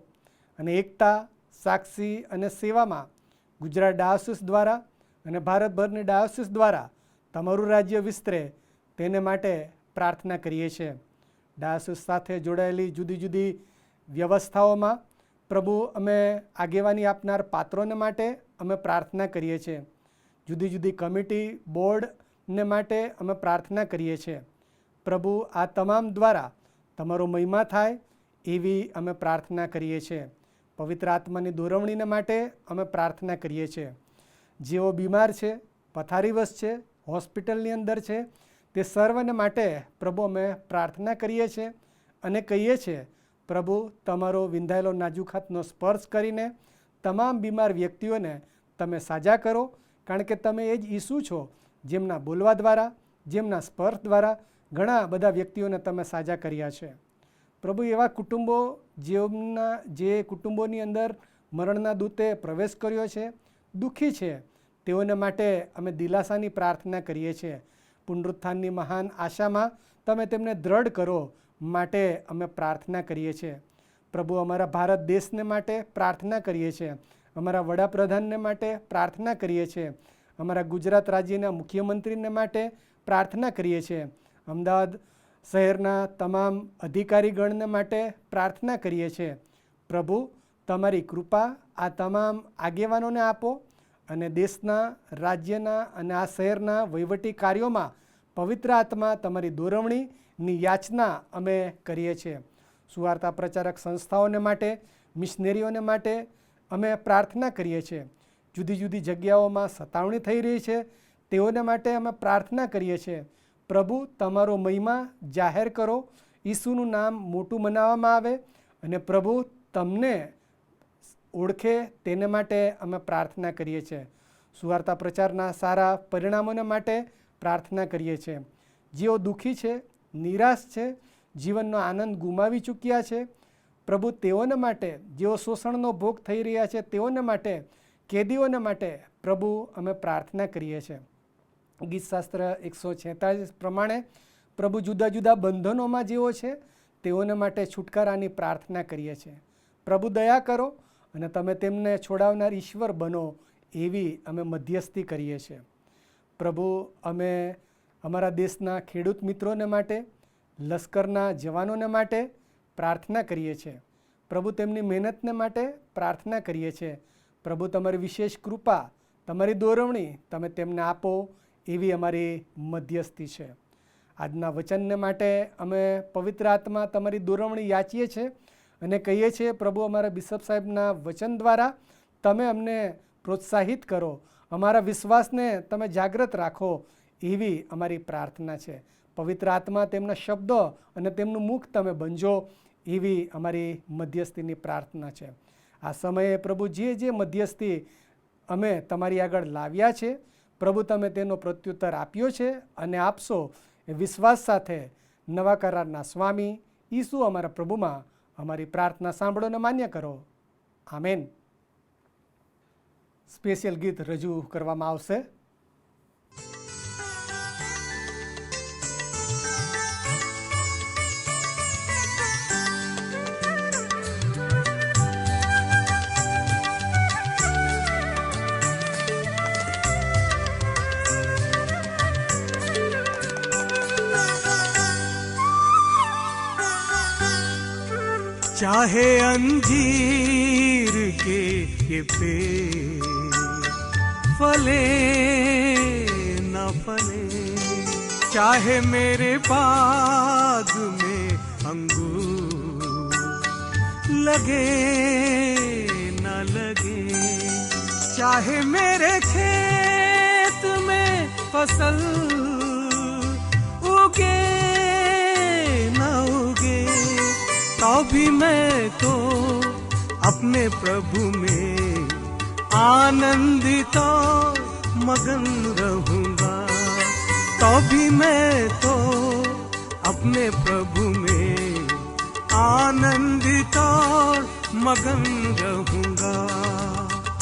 અને એકતા, સાક્ષી અને સેવામાં ગુજરાત ડાયોસિસ દ્વારા અને ભારતભરની ડાયોસિસ દ્વારા તમારું રાજ્ય વિસ્તરે તેને માટે પ્રાર્થના કરીએ છીએ. ડાયોસિસ સાથે જોડાયેલી જુદી જુદી વ્યવસ્થાઓમાં પ્રભુ અમે આગેવાની આપનાર પાત્રોને માટે અમે પ્રાર્થના કરીએ છીએ. જુદી જુદી કમિટી, બોર્ડને માટે અમે પ્રાર્થના કરીએ છીએ. પ્રભુ, આ તમામ દ્વારા તમારો મહિમા થાય એવી અમે પ્રાર્થના કરીએ છીએ. પવિત્ર આત્માની દોરવણીને માટે અમે પ્રાર્થના કરીએ છીએ. જેઓ બીમાર છે, પથારીવશ છે, હોસ્પિટલની અંદર છે, તે સર્વને માટે પ્રભુ અમે પ્રાર્થના કરીએ છીએ અને કહીએ છીએ પ્રભુ તમારો વિંધાયેલો નાજુક હાથનો સ્પર્શ કરીને તમામ બીમાર વ્યક્તિઓને તમે સાજા કરો, કારણ કે તમે એ જ ઈસુ છો જેમના બોલવા દ્વારા, જેમના સ્પર્શ દ્વારા ઘણા બધા વ્યક્તિઓને તમે સાજા કર્યા છે. પ્રભુ, એવા કુટુંબો જે કુટુંબોની અંદર મરણના દૂતે પ્રવેશ કર્યો છે, દુઃખી છે, તેઓને માટે અમે દિલાસાની પ્રાર્થના કરીએ છીએ. પુનરુત્થાનની મહાન આશામાં તમે તેમને દ્રઢ કરો માટે અમે પ્રાર્થના કરીએ છીએ. પ્રભુ, અમારા ભારત દેશને માટે પ્રાર્થના કરીએ છીએ. અમારા વડાપ્રધાનને માટે પ્રાર્થના કરીએ છીએ. અમારા ગુજરાત રાજ્યના મુખ્યમંત્રીને માટે પ્રાર્થના કરીએ છીએ. અમદાવાદ શહેરના તમામ અધિકારીગણને માટે પ્રાર્થના કરીએ છીએ. પ્રભુ, તમારી કૃપા આ તમામ આગેવાનોને આપો અને દેશના, રાજ્યના અને આ શહેરના વહીવટી કાર્યોમાં પવિત્ર આત્મા તમારી દોરવણીની યાચના અમે કરીએ છીએ. સુવાર્તા પ્રચારક સંસ્થાઓને માટે, મિશનરીઓને માટે અમે પ્રાર્થના કરીએ છીએ. જુદી જુદી જગ્યાઓમાં સતાવણી થઈ રહી છે તેઓને માટે અમે પ્રાર્થના કરીએ છીએ. પ્રભુ, તમારો મહિમા જાહેર કરો, ઈસુનું નામ મોટું મનાવવામાં આવે અને પ્રભુ તમને ઓળખે તેને માટે અમે પ્રાર્થના કરીએ છીએ. સુવાર્તા પ્રચારના સારા પરિણામોને માટે પ્રાર્થના કરીએ છીએ. જેઓ દુઃખી છે, નિરાશ છે, જીવનનો આનંદ ગુમાવી ચૂક્યા છે, પ્રભુ તેઓને માટે, જેઓ શોષણનો ભોગ થઈ રહ્યા છે તેઓને માટે, કેદીઓને માટે પ્રભુ અમે પ્રાર્થના કરીએ છીએ. ગીતશાસ્ત્ર 146 પ્રમાણે પ્રભુ જુદા જુદા બંધનોમાં જેઓ છે તેઓને માટે છુટકારાની પ્રાર્થના કરીએ છીએ. પ્રભુ દયા કરો અને તમે તેમને છોડાવનાર ઈશ્વર બનો એવી અમે મધ્યસ્થી કરીએ છીએ. પ્રભુ, અમે અમારા દેશના ખેડૂત મિત્રોને માટે, લશ્કરના જવાનોને માટે પ્રાર્થના કરીએ છીએ. પ્રભુ, તેમની મહેનતને માટે પ્રાર્થના કરીએ છીએ. પ્રભુ, તમારી વિશેષ કૃપા, તમારી દોરવણી તમે તેમને આપો એવી અમારી મધ્યસ્થી છે. આજના વચનને માટે અમે પવિત્ર આત્મા તમારી દોરવણી યાચીએ છીએ અને કહીએ છીએ પ્રભુ, અમારા બિશપ સાહેબના વચન દ્વારા તમે અમને પ્રોત્સાહિત કરો, અમારા વિશ્વાસને તમે જાગૃત રાખો એવી અમારી પ્રાર્થના છે. પવિત્ર આત્મા તેમના શબ્દો અને તેમનું મુખ તમે બનજો એવી અમારી મધ્યસ્થીની પ્રાર્થના છે. આ સમયે પ્રભુ જે મધ્યસ્થી અમે તમારી આગળ લાવ્યા છે પ્રભુ, તમે તેનો પ્રત્યુત્તર આપ્યો છે અને આપશો એ વિશ્વાસ સાથે નવા કરારના સ્વામી ઈસુ અમારા પ્રભુમાં અમારી પ્રાર્થના સાંભળો અને માન્ય કરો. આમેન. સ્પેશિયલ ગીત રજૂ કરવામાં આવશે. चाहे अंजीर के ये पेड़ फले न फले, चाहे मेरे बाग में अंगूर लगे न लगे, चाहे मेरे खेत में फसल उगे न उगे, तो भी मैं तो अपने प्रभु में आनंदित मगन रहूंगा. तो भी मैं तो अपने प्रभु में आनंदित मगन रहूंगा.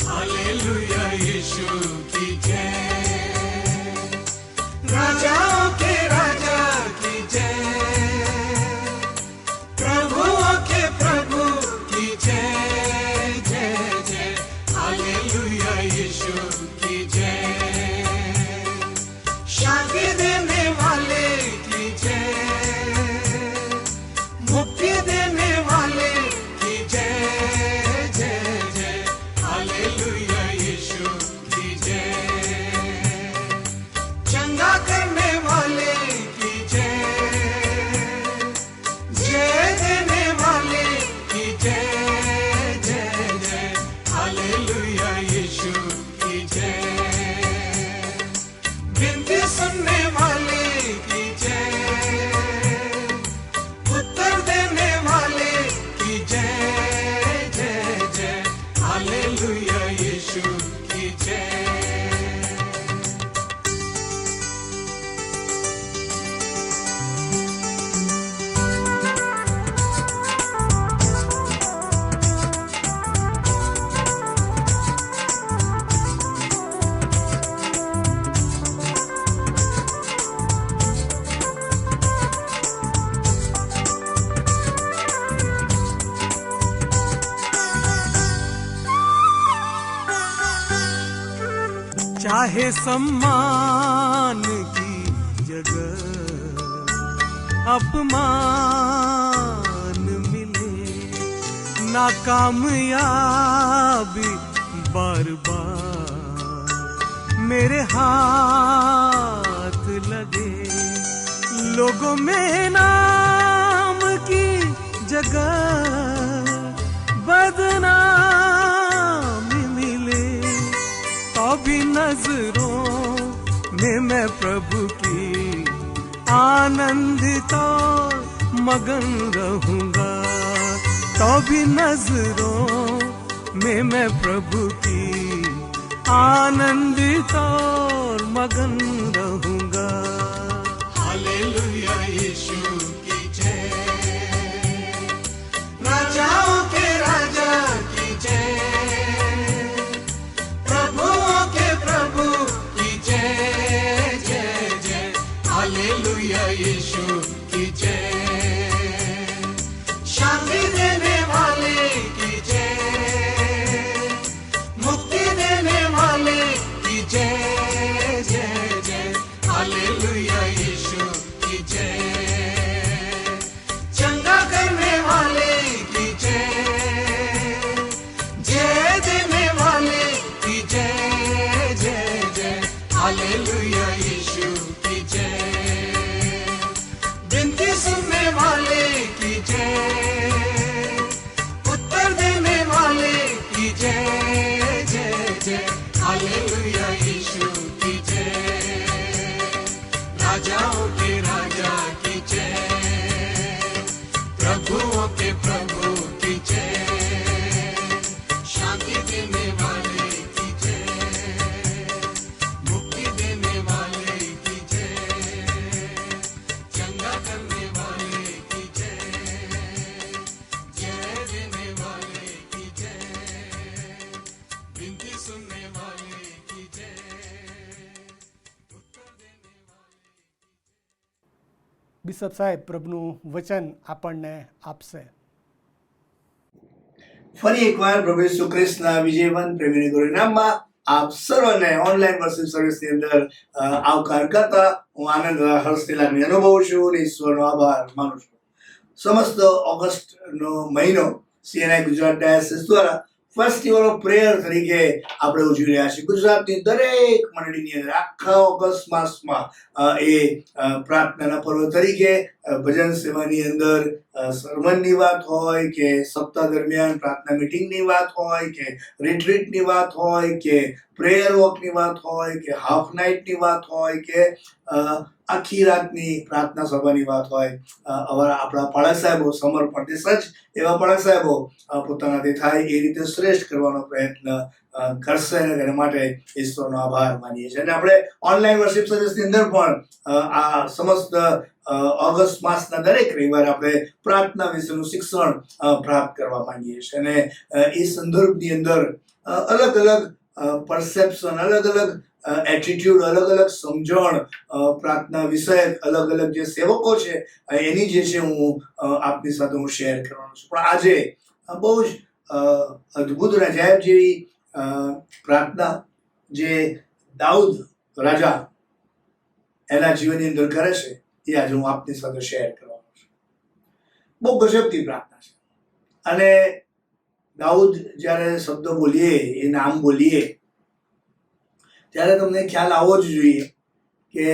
हालेलुया यीशु की जय, राजाओं के राजा की जय, प्रभुओं के प्रभु की जय जय जय. हालेलुया यीशु की जय, शांति देने वाले की जय, मुक्ति देने वाले की जय जय जय. हालेलुया यीशु की जय, चंगा करने वाले चाहे सम्मान की जगह अपमान मिले, नाकामयाबी बार बार मेरे हाथ लगे, लोगों में नाम की जगह बदनामी मिले, तो भी नजरों में मैं प्रभु की आनंदित और मगन रहूंगा, तो भी नजरों में मैं प्रभु की आनंदित और मगन रहूंगा। हालेलुया यीशु की जय, राजाओं के राजा की जय, प्रभुओं के प्रभु की जय जय जय। हालेलुया यीशु की जय, शांति देने वाले की जय, मुक्ति देने वाले की जय जय जय। हालेलुया यीशु की जय, चंगा करने वाले की जय, जय देने वाले की जय जय जय। हालेलुया यीशु की जय, विनती सुनने वाले की जय, उत्तर देने वाले की जय जय जय। हालेलुया यीशु की जय, राजाओं के राजा की जय, प्रभुओं के प्रभु की जय, शांति देने वाले की जय, मुक्ति देने वाले की जय, चंगा करने वाले की जय, जय देने वाले की जय, विनती सुनने वाले की जय, उत्तर देने वाले। બિશપ સાહેબ પ્રભુનું વચન આપણને આપશે. ફરી એકવાર પ્રભુ ઈસુ ખ્રિસ્તના વિજયવંત પ્રેમીની ગુરુ નામમાં આપ સર્વને ઓનલાઈન વર્શિપ સર્વિસની અંદર આવકાર કરતા હું આનંદ હર્ષની લાગણી અનુભવું છું અને ઈશ્વરનો આભાર માનું છું. સમસ્ત ઓગસ્ટનો મહિનો CNI ગુજરાત ડાયસિસ દ્વારા ફેસ્ટિવલ ઓફ પ્રેયર તરીકે આપણે ઉજવી રહ્યા છીએ. ગુજરાતની દરેક મંડળીની અંદર આખા ઓગસ્ટ માસમાં એ પ્રાર્થનાના પર્વ તરીકે ભજન સેવાની અંદર સર્મનની વાત હોય કે સપ્તાહ દરમિયાન પ્રાર્થના મીટિંગની વાત હોય કે રિટ્રીટની વાત હોય કે પ્રેયર વોકની વાત હોય કે હાફ નાઇટની વાત હોય કે આખી રાતની પ્રાર્થના સભાની વાત હોય, આપણા પાળક સાહેબો સમર્પણથી સજ્જ એવા પાળક સાહેબો પોતાનાથી થાય એ રીતે શ્રેષ્ઠ કરવાનો પ્રયત્ન કરશે અને તેના માટે ઈશ્વરનો આભાર માનીએ છીએ. અને આપણે ઓનલાઈન વર્શિપ સર્વિસની અંદર પણ આ સમસ્ત ઓગસ્ટ માસના દરેક રવિવારે આપણે પ્રાર્થના વિશેનું શિક્ષણ પ્રાપ્ત કરવા માંગીએ છીએ અને એ સંદર્ભની અંદર અલગ અલગ પરસેપ્શન, અલગ અલગ એટીટ્યુડ, અલગ અલગ સમજણ પ્રાર્થના વિષયક અલગ અલગ જે સેવકો છે એની જે છે હું આપની સાથે હું શેર કરવાનો છું. પણ આજે બહુ જ અદ્ભુત અને અજાયબ જેવી પ્રાર્થના જે દાઉદ રાજા એના જીવનની અંદર કરે છે એ આજે હું આપની સાથે શેર કરવાનો છું. બહુ ગજબની પ્રાર્થના છે અને દાઉદ જ્યારે શબ્દ બોલીએ, એ નામ બોલીએ ત્યારે તમને ખ્યાલ આવવો જ જોઈએ કે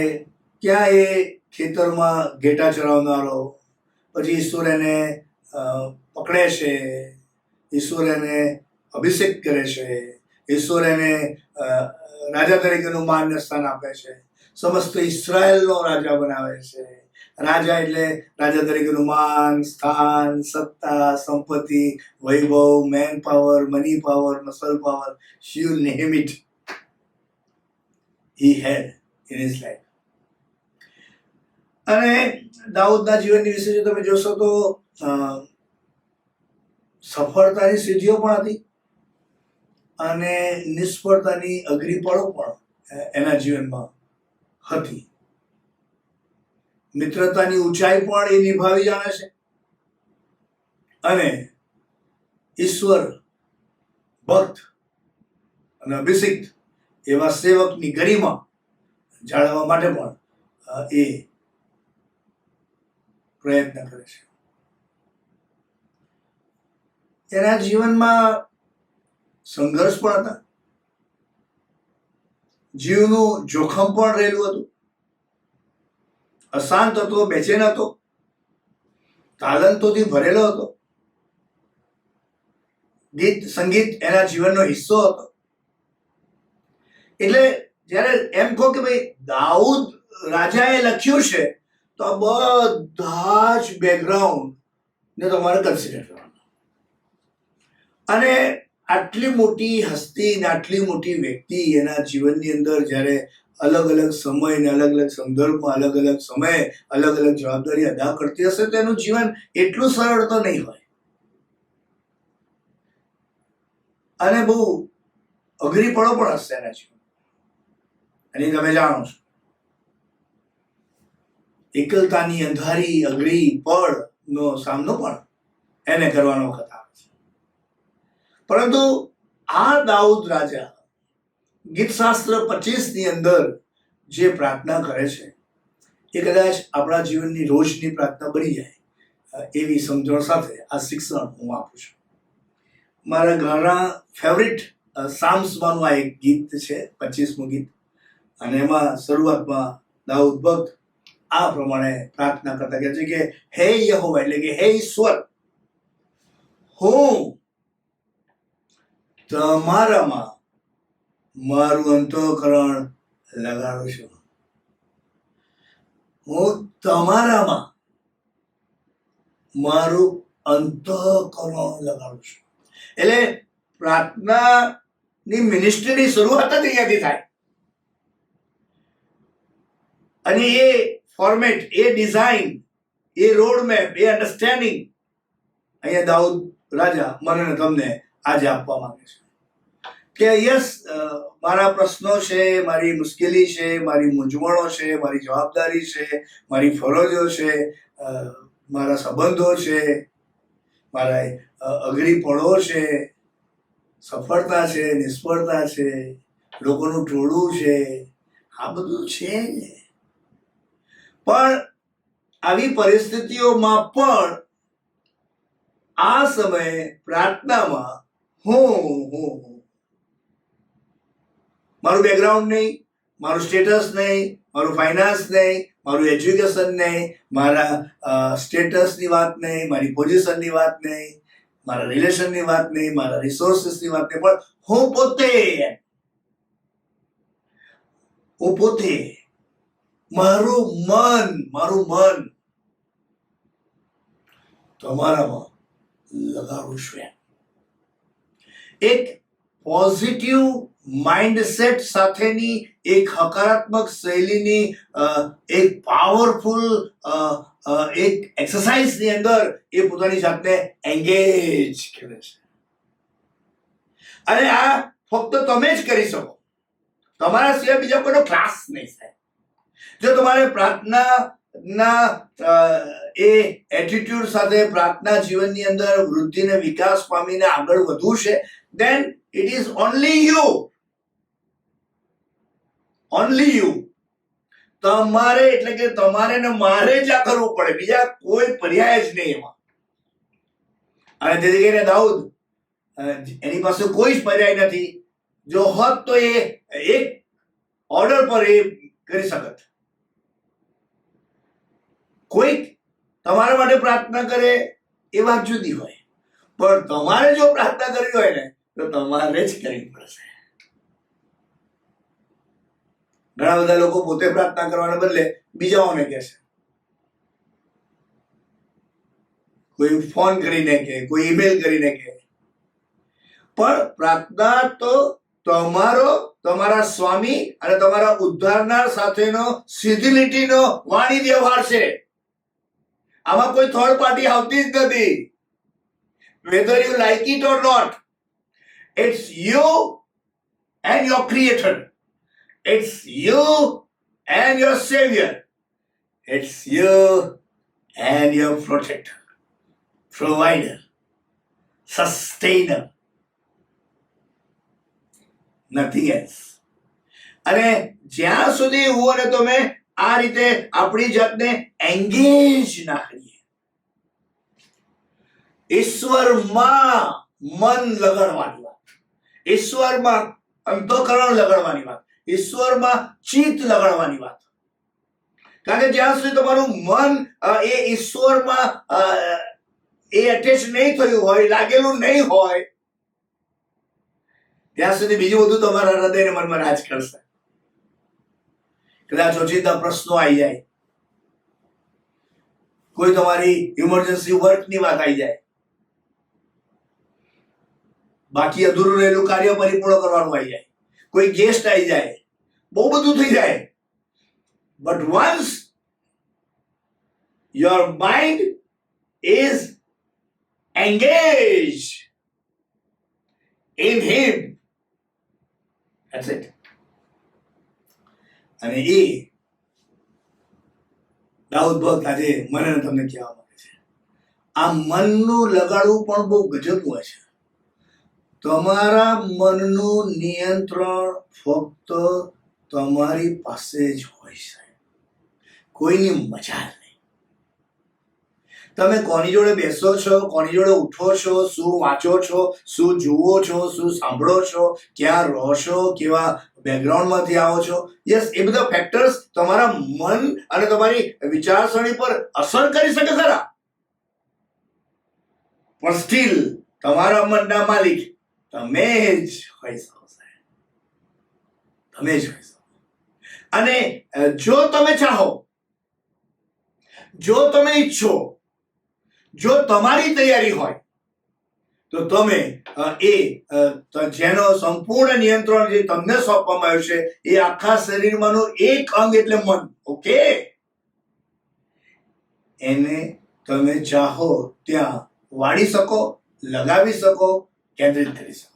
ક્યાં એ ખેતરમાં ઘેટા ચરાવનારો, પછી ઈશ્વર એને પકડે છે, ઈશ્વર એને અભિષેક કરે છે, ઈશ્વર એને રાજા તરીકેનું માન સ્થાન આપે છે, સમસ્ત ઇસ્રાયેલનો રાજા બનાવે છે. રાજા એટલે રાજા તરીકેનું માન, સ્થાન, સત્તા, સંપત્તિ, વૈભવ, man power, money power, muscle power, you name it, he had in his life. અને દાઉદના જીવનની વિશે જો તમે જોશો તો સફળતાની સિદ્ધિઓ પણ હતી અને નિષ્ફળતાની અઘરી પળો પણ એના જીવનમાં હતી. મિત્રતાની ઊંચાઈ પણ એ નિભાવી જાણે છે અને ઈશ્વર ભક્ત અને અભિષિક્ત એવા સેવકની ગરિમા જાળવવા માટે પણ એ પ્રયત્ન કરે છે. એના જીવનમાં સંઘર્ષ પણ હતા, જીવનું જોખમ પણ રહેલું હતું, અશાંત હતો, બેચેન હતો, તાલંતોથી ભરેલો હતો. ગીત સંગીત એના જીવનનો હિસ્સો હતો. એટલે જ્યારે એમ કહો કે ભાઈ દાઉદ રાજાએ લખ્યું છે, તો આ બધા જ બેકગ્રાઉન્ડ ને તમારે કન્સિડર કરવાનું. અને આટલી મોટી હસ્તી ને આટલી મોટી વ્યક્તિ એના જીવનની અંદર જ્યારે અલગ અલગ સમય ને અલગ અલગ સંદર્ભમાં અલગ અલગ સમયે અલગ અલગ જવાબદારી અદા કરતી હશે, તો એનું જીવન એટલું સરળ તો નહીં હોય, અને બહુ અઘરી પળો પણ હશે એના જીવન. અને તમે જાણો છો, એકલતાની અંધારી અઘરી પળ નો સામનો પણ એને કરવાનો વખત આવે છે. પરંતુ આ દાઉદ રાજા ગીતશાસ્ત્ર 25 ની અંદર જે પ્રાર્થના કરે છે, એ કદાચ આપણા જીવનની રોજની પ્રાર્થના બની જાય એવી સમજણ સાથે આ શિક્ષણ હું આપું છું. મારા ઘણા ફેવરિટ સામ્સમાંનું આ એક ગીત છે, 25મું ગીત. અને એમાં શરૂઆતમાં દાઉદ ભક્ત આ પ્રમાણે પ્રાર્થના કરતા કહે છે કે હે યહોવા, એટલે કે હે ઈશ્વર, હું તમારામાં મારું અંતઃકરણ લગાડું છું. હું તમારામાં મારું અંતઃકરણ લગાડું છું. એટલે પ્રાર્થનાની મિનિસ્ટ્રીની શરૂઆત જ અહીંયાથી થાય. અને એ ફોર્મેટ, એ ડિઝાઇન, એ રોડ મેપ, એ અન્ડરસ્ટેન્ડિંગ અહીંયા દાઉદ રાજા મને ને તમને આજે આપવા માંગે છે કે યસ, મારા પ્રશ્નો છે, મારી મુશ્કેલી છે, મારી મૂંઝવણો છે, મારી જવાબદારી છે, મારી ફરજો છે, મારા સંબંધો છે, મારા અઘરી પળો છે, સફળતા છે, નિષ્ફળતા છે, લોકોનું ટોળું છે, આ બધું છે. પણ આવી પરિસ્થિતિઓમાં પણ આ સમયે પ્રાર્થનામાં હું મારું બેકગ્રાઉન્ડ નહીં, મારું સ્ટેટસ નહીં, મારું ફાઇનાન્સ નહીં, મારું એજ્યુકેશન નહીં, મારા સ્ટેટસની વાત નહીં, મારી પોઝિશનની વાત નહીં, મારા રિલેશનની વાત નહીં, મારા રિસોર્સિસની વાત નહીં, પણ હું પોતે મારું મન તમારામાં લગાડું છું. એક પોઝિટિવ માઇન્ડસેટ સાથેની એક હકારાત્મક શૈલીની એક પાવરફુલ એક એક્સરસાઇઝની અંદર એ પોતાની જાતને એન્ગેજ કરે છે. અને આ ફક્ત તમે જ કરી શકો, તમારા સિવાય બીજા કોઈનો ક્લાસ નહીં થાય. જો તમારે પ્રાર્થનાના એ એટીટ્યુડ સાથે પ્રાર્થના જીવનની અંદર વૃદ્ધિને વિકાસ પામીને આગળ વધવું છે, then it is only you. તમારે, એટલે કે તમારે ને મારે જ આ કરવું પડે, બીજા કોઈ પર્યાય જ નહીં એમાં. અને તેથી કરીને દાઉદ, એની પાસે કોઈ જ પર્યાય નથી. જો હોત તો એ એક ઓર્ડર પર એ કરી શકત. કોઈક તમારા માટે પ્રાર્થના કરે એ વાત જુદી હોય, પણ તમારે જો પ્રાર્થના કરવી હોય ને તો તમારે જ કરવી પડશે. ઘણા બધા લોકો પોતે પ્રાર્થના કરવાને બદલે બીજાઓને કહે છે. કોઈ ફોન કરીને કહે, કોઈ ઈમેલ કરીને કહે. પણ પ્રાર્થના તો તમારા સ્વામી અને તમારા ઉદ્ધારનાર સાથેનો સીધી લીટીનો વાણી વ્યવહાર છે. આમાં કોઈ થર્ડ પાર્ટી આવતી જ નથી. whether you like it or not, it's you and your creator, it's you and your savior, it's you and your protector, provider, sustainer, nothing else. અને જ્યાં સુધી હું અને તમે આ રીતે આપણી જાતને એન્ગેજ ના કરીએ, ઈશ્વરમાં મન લગાડવાની વાત, ઈશ્વરમાં અંતઃકરણ લગાડવાની વાત, ઈશ્વરમાં ચિત્ત લગાડવાની વાત. કારણ કે જ્યાં સુધી તમારું મન એ ઈશ્વરમાં એ અટેચ નહીં થયું હોય, લાગેલું નહીં હોય, ત્યાં સુધી બીજું બધું તમારા હૃદય ને મનમાં રાજ કરશે. કદાચ ઓચિંતા પ્રશ્નો આવી જાય, કોઈ તમારી ઇમરજન્સી વર્કની વાત આવી જાય, બાકી અધૂરું રહેલું કાર્ય પરિપૂર્ણ કરવાનું આવી જાય, કોઈ ગેસ્ટ આવી જાય, બહુ બધું થઈ જાય. But once your mind is engaged in him, that's it. અને એ દાઉદ ભક્ત આજે મને તમને કહેવા માંગે છે, આ મનનું લગાડવું પણ બહુ ગજબનું હોય છે. તમારા મનનું નિયંત્રણ ફક્ત તમારી પાસે જ હોય છે, કોઈની મજા નહીં. તમે કોની જોડે બેસો છો, કોની જોડે ઉઠો છો, શું વાંચો છો, શું જુઓ છો, શું સાંભળો છો, ક્યાં રહો છો, કેવા બેકગ્રાઉન્ડમાંથી આવો છો, યસ, એ બધા ફેક્ટર્સ તમારા મન અને તમારી વિચારસરણી પર અસર કરી શકે ખરા, પણ સ્ટીલ તમારા મનના માલિક તમે જ હોય શકો, તમે જ હોય શકો. અને જો તમે ચાહો, જો તમે ઈચ્છો, જો તમારી તૈયારી હોય, તો તમે જેનો સંપૂર્ણ નિયંત્રણ જે તમને સોંપવામાં આવ્યું છે, એ આખા શરીરમાંનું એક અંગ એટલે મન, ઓકે, એને તમે ચાહો ત્યાં વાળી શકો, લગાવી શકો, કેન્દ્રિત કરી શકો.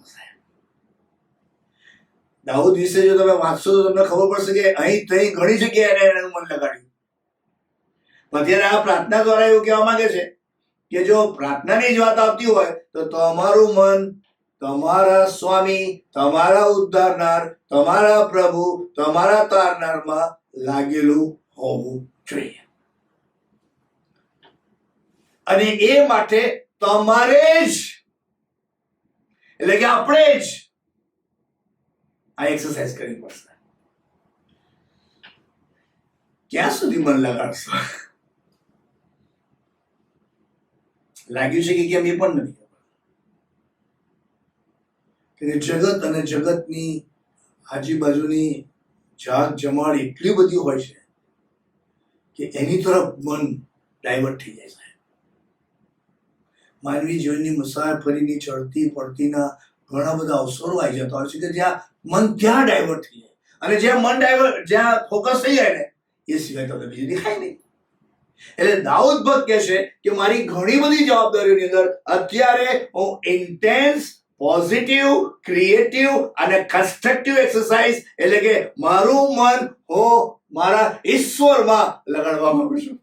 દાઉદ વિશે જો તમે વાંચશો તો તમને ખબર પડશે કે અહીં તહીં ઘણી જગ્યાએ એનું મન લગાડ્યું. અત્યારે આ પ્રાર્થના દ્વારા એવું કહેવા માંગે છે કે જો પ્રાર્થનાની જ વાત આવતી હોય તો તમારું મન તમારા સ્વામી, તમારા ઉદ્ધારનાર, તમારા પ્રભુ, તમારા તારનારમાં લાગેલું હોવું જોઈએ. અને એ માટે તમારે જ, એટલે કે આપણે જ આ એક્સરસાઇઝ કરવી પડશે. ક્યાં સુધી મન લગાડશો? લાગ્યું છે કે કેમ એ પણ નથી ખબર. જગત અને જગતની આજુબાજુની જાગ જમાડ એટલી બધી હોય છે કે એની તરફ મન ડાયવર્ટ થઈ જાય છે. માનવી જીવનની મુસાફરીની ચડતી પડતીના ઘણા બધા અવસરો આવી જતા હોય છે કે જ્યાં મન ત્યાં ડાયવર્ટ થઈ જાય, અને જ્યાં મન ડાયવર્ટ, જ્યાં ફોકસ થઈ જાય ને, એ સિવાય તમને બીજું દેખાય નહીં. એટલે દાઉદ ભક્ત કહે છે કે મારી ઘણી બધી જવાબદારીઓની અંદર અત્યારે હું ઇન્ટેન્સ, પોઝિટિવ, ક્રિએટિવ અને કન્સ્ટ્રક્ટિવ એક્સરસાઇઝ, એટલે કે મારું મન હું મારા ઈશ્વરમાં લગાડવા માંગુ છું.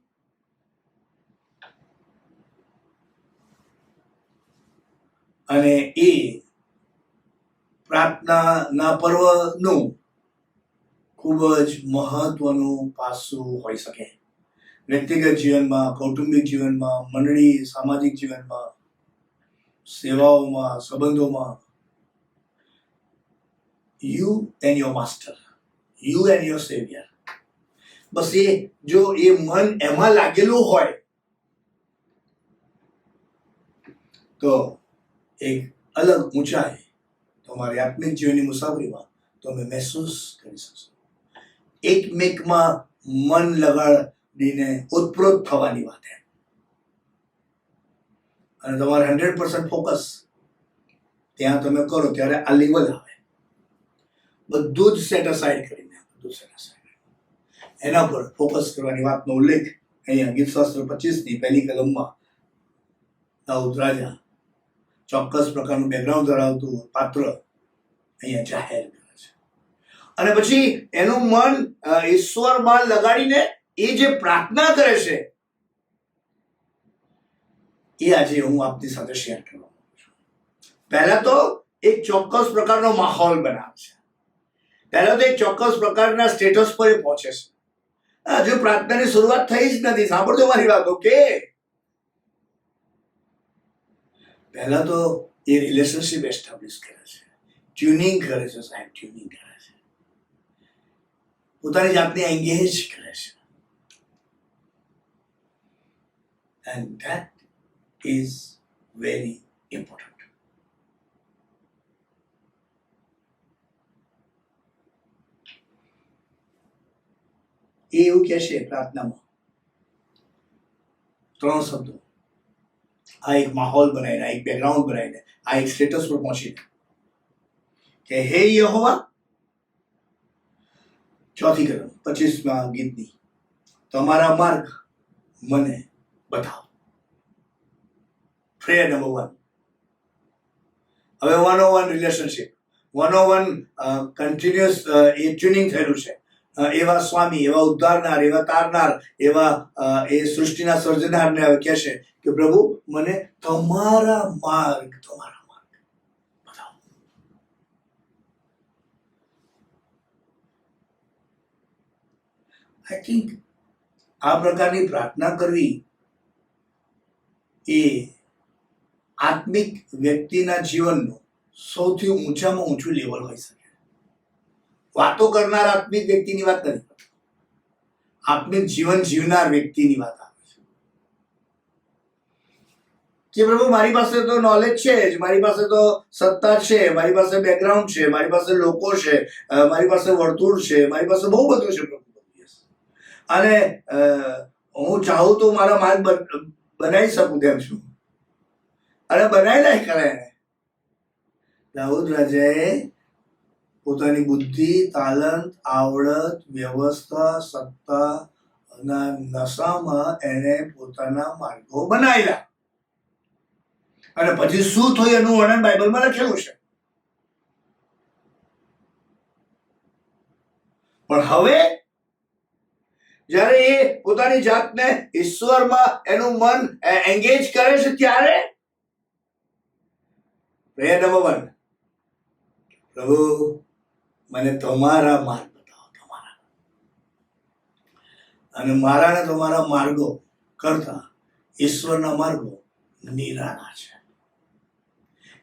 અને એ પ્રાર્થનાના પર્વનું ખૂબ જ મહત્વનું પાસું હોઈ શકે. વ્યક્તિગત જીવનમાં, કૌટુંબિક જીવનમાં, મંડળી, સામાજિક જીવનમાં, સેવાઓમાં, સંબંધોમાં. You and your master, you and your saviour. બસ એ જો એ મન એમાં લાગેલું હોય તો એક અલગ ઊંચાઈ તમારી આત્મિક જીવનની મુસાફરીમાં તમે મહેસૂસ કરી શકશો. એકમેકમાં મન લગાડીને ઓતપ્રોત થવાની વાત છે, અને તમારે 100% ફોકસ ત્યાં તમે કરો ત્યારે આ લેવલ આવે. બધું જ સેટ અસાઇડ કરીને, બધું સેટ અસાઇડ એના પર ફોકસ કરવાની વાતનો ઉલ્લેખ અહીંયા ગીતશાસ્ત્ર 25ની પહેલી કલમમાં દાઉદ રાજા ચોક્કસ પ્રકારનું બેકગ્રાઉન્ડ ધરાવતું પાત્ર અહીંયા જાહેર કરે છે. અને પછી એનું મન ઈશ્વરમાં લગાડીને એ જે પ્રાર્થના કરે છે એ આજે હું આપની સાથે શેર કરવા માંગુ છું. પહેલા તો એક ચોક્કસ પ્રકારનો માહોલ બનાવે છે પહેલા તો એક ચોક્કસ પ્રકારના સ્ટેટસ પર એ પહોંચે છે. હજુ પ્રાર્થનાની શરૂઆત થઈ જ નથી. સાંભળજો મારી વાત. ઓકે, પહેલા તો એ રિલેશનશિપ એસ્ટાબ્લિશ કરે છે, ટ્યુનિંગ કરે છે સાહેબ, ટ્યુનિંગ કરે છે, પોતાની જાતને એંગેજ કરે છે. And that is very important. એ એવું કહે છે પ્રાર્થનામાં 3 શબ્દો, આ એક માહોલ બનાવીને, આ એક બેકગ્રાઉન્ડ બનાવીને, આ એક સ્ટેટસ પર પહોંચીને કે હે યહોવા, 4th કલમ 25મા ગીતની, તમારા માર્ગ મને બતાવો. Prayer number 1. હવે 101 રિલેશનશિપ, 101 કન્ટિન્યુઅસ એ ટ્યુનિંગ થયેલું છે. એવા સ્વામી, એવા ઉદ્ધારનાર, એવા તારનાર, એવા એ સૃષ્ટિના સર્જનારને હવે કહે છે કે પ્રભુ મને તમારા માર્ગ બતાવો. આઈ થિંક આ પ્રકારની પ્રાર્થના કરવી એ આત્મિક વ્યક્તિના જીવનનું સૌથી ઊંચામાં ઊંચું લેવલ હોઈ શકે. વાતો કરનાર આત્મિક વ્યક્તિની વાત નથી, આત્મિક જીવન જીવનાર વ્યક્તિની વાત આવે છે કે પ્રભુ મારી પાસે તો નોલેજ છે જ, મારી પાસે તો સત્તા છે, મારી પાસે બેકગ્રાઉન્ડ છે, મારી પાસે લોકો છે, મારી પાસે વર્તુળ છે, મારી પાસે બહુ બધું છે પ્રભુ. અને હું ચાહું તો મારા માર્ગ બનાવી શકું તેમ છું, અને બનાવેલા કરે. દાઉદ રાજાએ પોતાની બુદ્ધિ, તાલંત, આવડત, વ્યવસ્થા, સત્તા અને નશામાં એને પોતાના માર્ગો બનાવેલા. અને પછી શું થયું એનું વર્ણન બાઇબલમાં લખેલું છે. પણ હવે જ્યારે એ પોતાની જાતને ઈશ્વરમાં એનું મન એંગેજ કરે છે ત્યારે પ્રેયર નંબર 1, પ્રભુ મને તમારા માર્ગ બતાવો, તમારા. અને મારા ને તમારા માર્ગો કરતા ઈશ્વરના માર્ગો નિરાળા છે.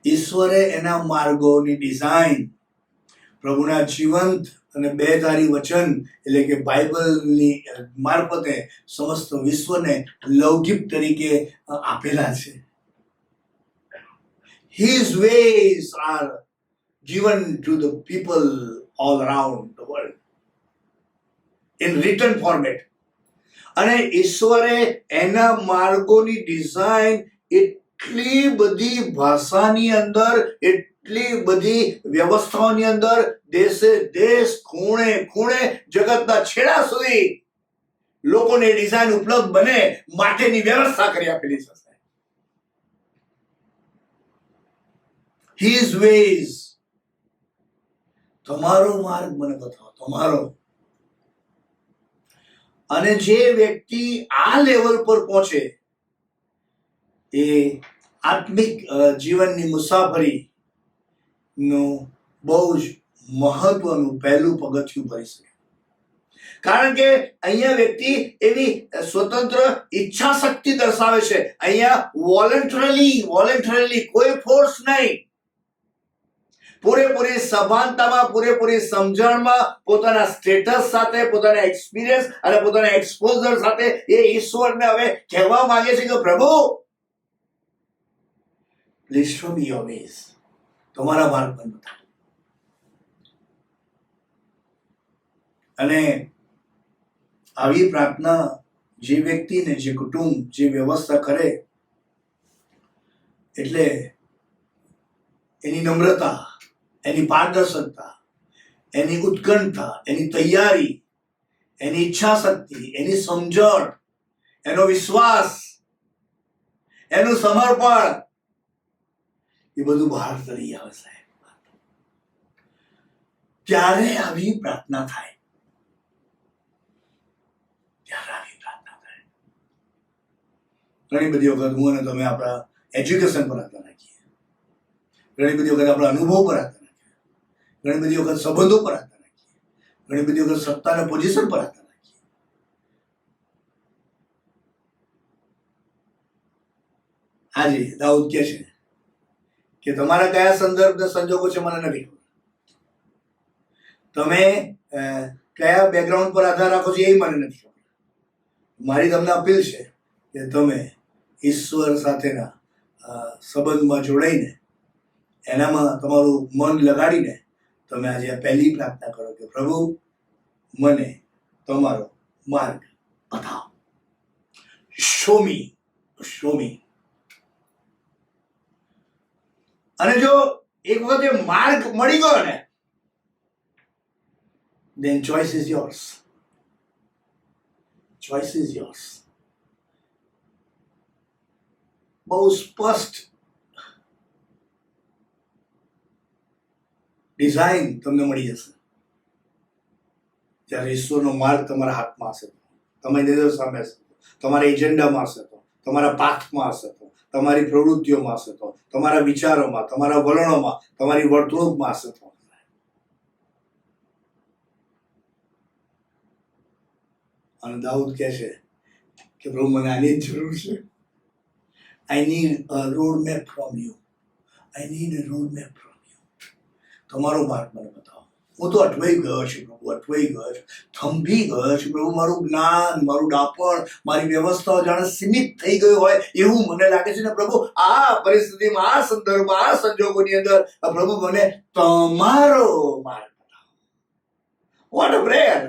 ઈશ્વરે એના માર્ગોની ડિઝાઇન પ્રભુના જીવંત અને બેધારી વચન એટલે કે બાઇબલની મારફતે સમસ્ત વિશ્વને લૌકિક તરીકે આપેલા છે. His ways are given to the people all around the world in written format. અને ઈશ્વરે એના માર્ગોની ડિઝાઇન એટલી બધી ભાષાની અંદર, એટલી બધી વ્યવસ્થાઓની અંદર, દેશે દેશ, ખૂણે ખૂણે, જગતના છેડા સુધી લોકોને ડિઝાઇન ઉપલબ્ધ બને માટેની વ્યવસ્થા કરી આપેલી છે. His ways, તમારો માર્ગ મને બતાવો, તમારો. અને જે વ્યક્તિ આ લેવલ પર પહોંચે એ આત્મિક જીવનની મુસાફરી નું બહુ જ મહત્વનું પહેલું પગથિયું ભરી શકે. કારણ કે અહીંયા વ્યક્તિ એવી સ્વતંત્ર ઈચ્છા શક્તિ દર્શાવે છે. અહીંયા વોલન્ટરીલી કોઈ ફોર્સ નહીં, પૂરેપૂરી સભાનતામાં, પૂરેપૂરી સમજણમાં, પોતાના સ્ટેટસ સાથે, પોતાના એક્સપિરિયન્સ અને પોતાના એક્સપોઝર સાથે એ ઈશ્વરને હવે કહેવા માંગે છે કે પ્રભુ please show me your ways, તમારા માર્ગ પર બતાવો. અને આવી પ્રાર્થના જે વ્યક્તિને, જે કુટુંબ, જે વ્યવસ્થા કરે એટલે એની નમ્રતા, એની પારદર્શકતા, એની ઉત્કંઠા, એની તૈયારી, એની ઈચ્છા શક્તિ, એની સમજણ, એનો વિશ્વાસ, એનું સમર્પણ, એ બધું બહાર તરી આવે સાહેબ. ત્યારે આવી પ્રાર્થના થાય, ઘણી બધી વખત હું અને તમે આપણા એજ્યુકેશન પર આધાર રાખીએ, ઘણી બધી વખત આપણા અનુભવ પર આધાર રાખીએ, ઘણી બધી વખત સંબંધો પર આધાર રાખીએ, ઘણી બધી વખત સત્તા અને પોઝિશન પર આધાર રાખીએ. આજે દાઉદ કહે છે કે તમારા કયા સંદર્ભ ને સંજોગો છે મને નથી ખબર, તમે કયા બેકગ્રાઉન્ડ પર આધાર રાખો છો એ મને નથી ખબર. મારી તમને અપીલ છે કે તમે ઈશ્વર સાથેના સંબંધમાં જોડાઈને એનામાં તમારું મન લગાડીને તમે આજે આ પહેલી પ્રાર્થના કરો કે પ્રભુ મને તમારો માર્ગ બતાવો. Show me. અને જો એક વખત એ માર્ગ મળી ગયો ને, then choice is yours. બહુ સ્પષ્ટ ડિઝાઇન તમને મળી જશે જ્યારે ઈશ્વરનો માર્ગ તમારા હાથમાં હશે, તમારી નજર સામે હશે, તમારા એજન્ડામાં હશે, તો તમારા પાથમાં હશે, તો તમારી પ્રવૃત્તિઓમાં હશે, તો તમારા વિચારોમાં, તમારા વલણોમાં, તમારી વર્તણૂકમાં હશે. તો અને દાઉદ કહે છે કે પ્રભુ મને આની જ જરૂર છે. I need a road map from you. તમારો માર્ગ મને બતાવો. હું તો અટવાઈ ગયો છું પ્રભુ, થંભી ગયો છું પ્રભુ. મારું જ્ઞાન, મારું ડાપણ, મારી વ્યવસ્થાઓ જાણે સીમિત થઈ ગયું હોય એવું મને લાગે છે ને પ્રભુ. આ પરિસ્થિતિમાં, આ સંદર્ભમાં, આ સંજોગોની અંદર પ્રભુ મને તમારો માર્ગ બતાવો. What a prayer.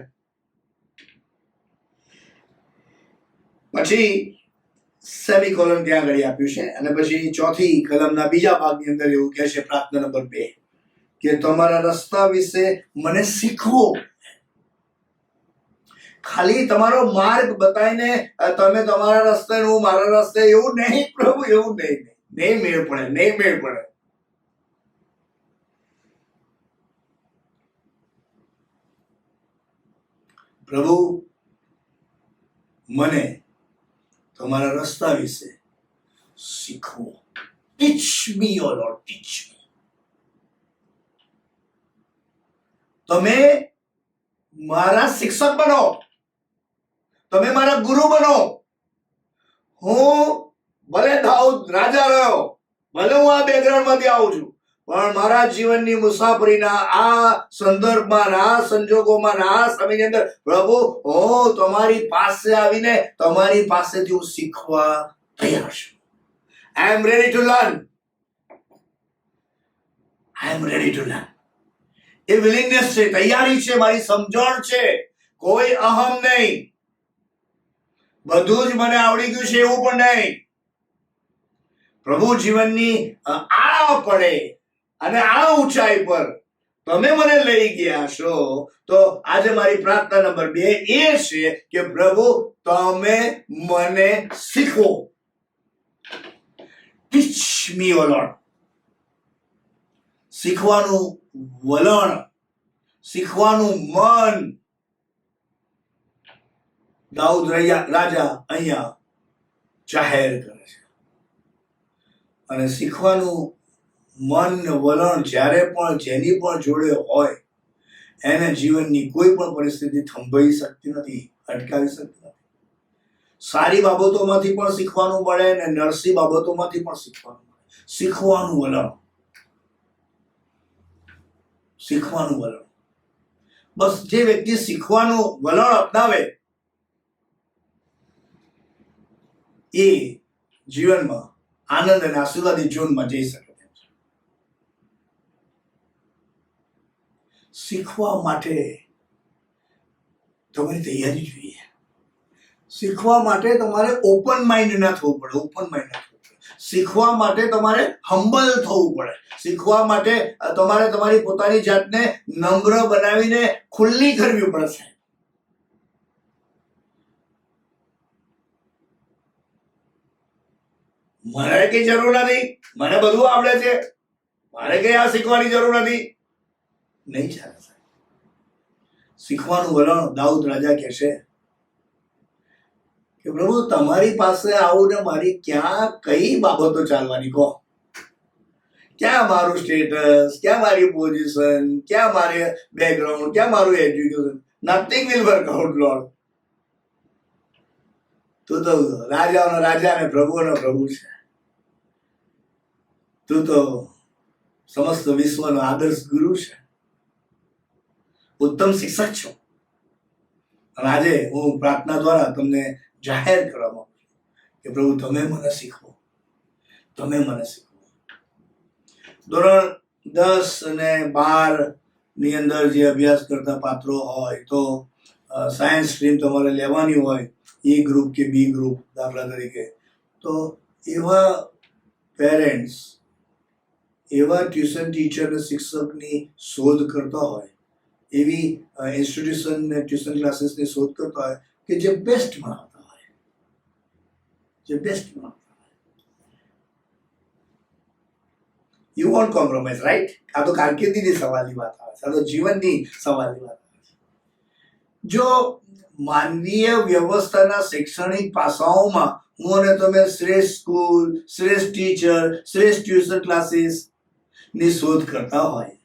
પછી સેમિકોલન ત્યાં આગળ આપ્યું છે અને પછી ચોથી કલમના બીજા ભાગની અંદર એવું કહે છે, પ્રાર્થના નંબર 2, કે તમારા રસ્તા વિશે મને શીખવો. ખાલી તમારો માર્ગ બતાવીને તમે તમારા રસ્તે હું મારા રસ્તે, એવું નહીં પ્રભુ, એવું નહીં મેળ પડે. પ્રભુ મને તમારા રસ્તા વિશે શીખવો. ટીચ મી યોર લોર્ડ, ટીચ મી. તમે મારા શિક્ષક બનો, તમે મારા ગુરુ બનો. હું ભલે દાઉદ રાજા રહ્યો, ભલે હું આ બેકગ્રાઉન્ડમાંથી આવું છું, પણ મારા જીવનની મુસાફરીના આ સંદર્ભમાં, આ સંજોગોમાં, આ સમયની અંદર પ્રભુ હું તમારી પાસે આવીને તમારી પાસેથી હું શીખવા તૈયાર છું. I am ready to learn. A willingness છે, તૈયારી છે, મારી સમજણ છે. કોઈ અહમ નહીં, બધું જ મને આવડી ગયું છે એવું પણ નહીં. પ્રભુ જીવનની આ પડે અને આ ઊંચાઈ પર તમે મને લઈ ગયા છો. તો આજે મારી પ્રાર્થના નંબર 2 એ છે કે પ્રભુ તમે મને શીખવો. ટીચ મી ઓ લોર્ડ. શીખવાનું વલણ, શીખવાનું મન દાઉદ રાજા અહીંયા જાહેર કરે છે. અને શીખવાનું મન ને વલણ જ્યારે પણ જેની પણ જોડે હોય એને જીવનની કોઈ પણ પરિસ્થિતિ થંભાવી શકતી નથી, અટકાવી શકતી નથી. સારી બાબતોમાંથી પણ શીખવાનું મળે ને નરસી બાબતોમાંથી પણ શીખવાનું મળે. શીખવાનું વલણ. બસ જે વ્યક્તિ શીખવાનું વલણ અપનાવે એ જીવનમાં આનંદ અને આશીર્વાદી જીવનમાં જઈ શકે. શીખવા માટે તમારી તૈયારી જોઈએ. શીખવા માટે તમારે ઓપન માઇન્ડ ના થવું પડે. શીખવા માટે તમારે હમ્બલ થવું પડે. શીખવા માટે તમારે તમારી પોતાની જાતને નમ્ર બનાવીને ખુલ્લી કરવી પડશે. મારે કઈ જરૂર નથી, મને બધું આવડે છે, મારે કઈ આ શીખવાની જરૂર નથી, નહીં ચાલે. શીખવાનું વલણ દાઉદ રાજા કહે છે કે પ્રભુ તમારી પાસે આવું ને મારી ક્યાં કઈ બાબતો ચાલવાની કહો, ક્યાં મારું સ્ટેટસ, ક્યાં મારી પોઝિશન, ક્યાં મારે બેકગ્રાઉન્ડ, ક્યાં મારું education, nothing will work out lord. તું તો રાજાઓનો રાજા અને પ્રભુઓનો પ્રભુ છે. તું તો સમસ્ત વિશ્વનો આદર્શ ગુરુ છે, ઉત્તમ શિક્ષક છો. અને આજે હું પ્રાર્થના દ્વારા તમને જાહેર કરવા માંગુ છું કે પ્રભુ તમે મને શીખવો, તમે મને શીખવો. ધોરણ 10 અને 12 ની અંદર જે અભ્યાસ કરતા પાત્રો હોય તો સાયન્સ સ્ટ્રીમ તમારે લેવાની હોય, એ ગ્રુપ કે બી ગ્રુપ દાખલા તરીકે, તો એવા પેરેન્ટ્સ એવા ટ્યુશન ટીચર અને શિક્ષકની શોધ કરતા હોય, એવી ઇન્સ્ટિટ્યુશન ને ટ્યુશન ક્લાસીસની શોધ કરતા હોય કે જે બેસ્ટ ભણાવતા હોય, જે બેસ્ટ ભણાવતા. You want compromise, right? આ તો કારકિર્દીની સવાલની વાત આવે છે, આ તો જીવનની સવાલની વાત આવે છે. જો માનવીય વ્યવસ્થાના શૈક્ષણિક પાસાઓમાં હું અને તમે શ્રેષ્ઠ સ્કૂલ, શ્રેષ્ઠ ટીચર, શ્રેષ્ઠ ટ્યુશન ક્લાસીસ ની શોધ કરતા હોય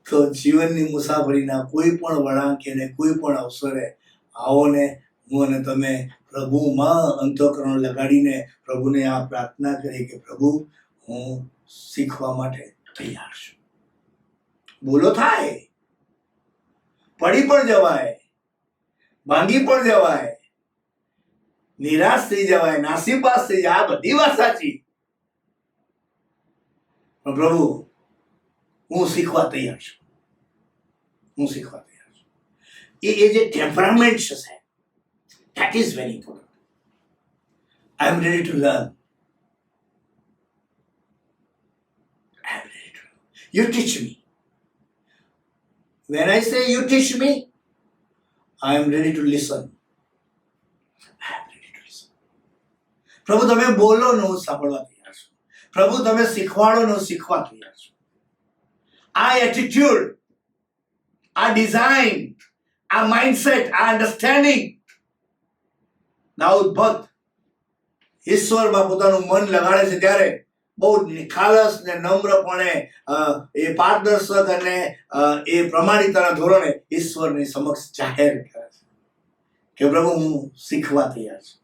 તો જીવનની મુસાફરીના કોઈ પણ વળાંકે ને કોઈ પણ અવસરે આવો ને હું અને તમે પ્રભુમાં અંતઃકરણ લગાડીને પ્રભુને આ પ્રાર્થના કરી કે પ્રભુ હું શીખવા માટે તૈયાર છું. ભૂલો થાય, પડી પણ જવાય, ભાંગી પણ જવાય, નિરાશ થઈ જવાય, નાસીપાસ થઈ જાય, આ બધી વાત સાચી. પણ પ્રભુ હું શીખવા તૈયાર છું, હું શીખવા તૈયાર છું. એ જે ટેમ્પરામેન્ટ છે સાહેબ, that is very important. I am ready to learn. You teach me. When I say you teach me, I am ready to listen. I am ready to listen. પ્રભુ તમે બોલો ને હું સાંભળવા તૈયાર છું. પ્રભુ તમે શીખવાડો ને હું શીખવા તૈયાર છું. આ એટીટ્યુડ, આ ડિઝાઇન, આ માઇન્ડસેટ, આ અન્ડરસ્ટેન્ડિંગ દાઉદ ભક્ત ઈશ્વરમાં પોતાનું મન લગાડે છે ત્યારે બહુ નિખાલસ ને નમ્રપણે એ પારદર્શક અને એ પ્રમાણિકતાના ધોરણે ઈશ્વરની સમક્ષ જાહેર કરે છે કે પ્રભુ હું શીખવા તૈયાર છું.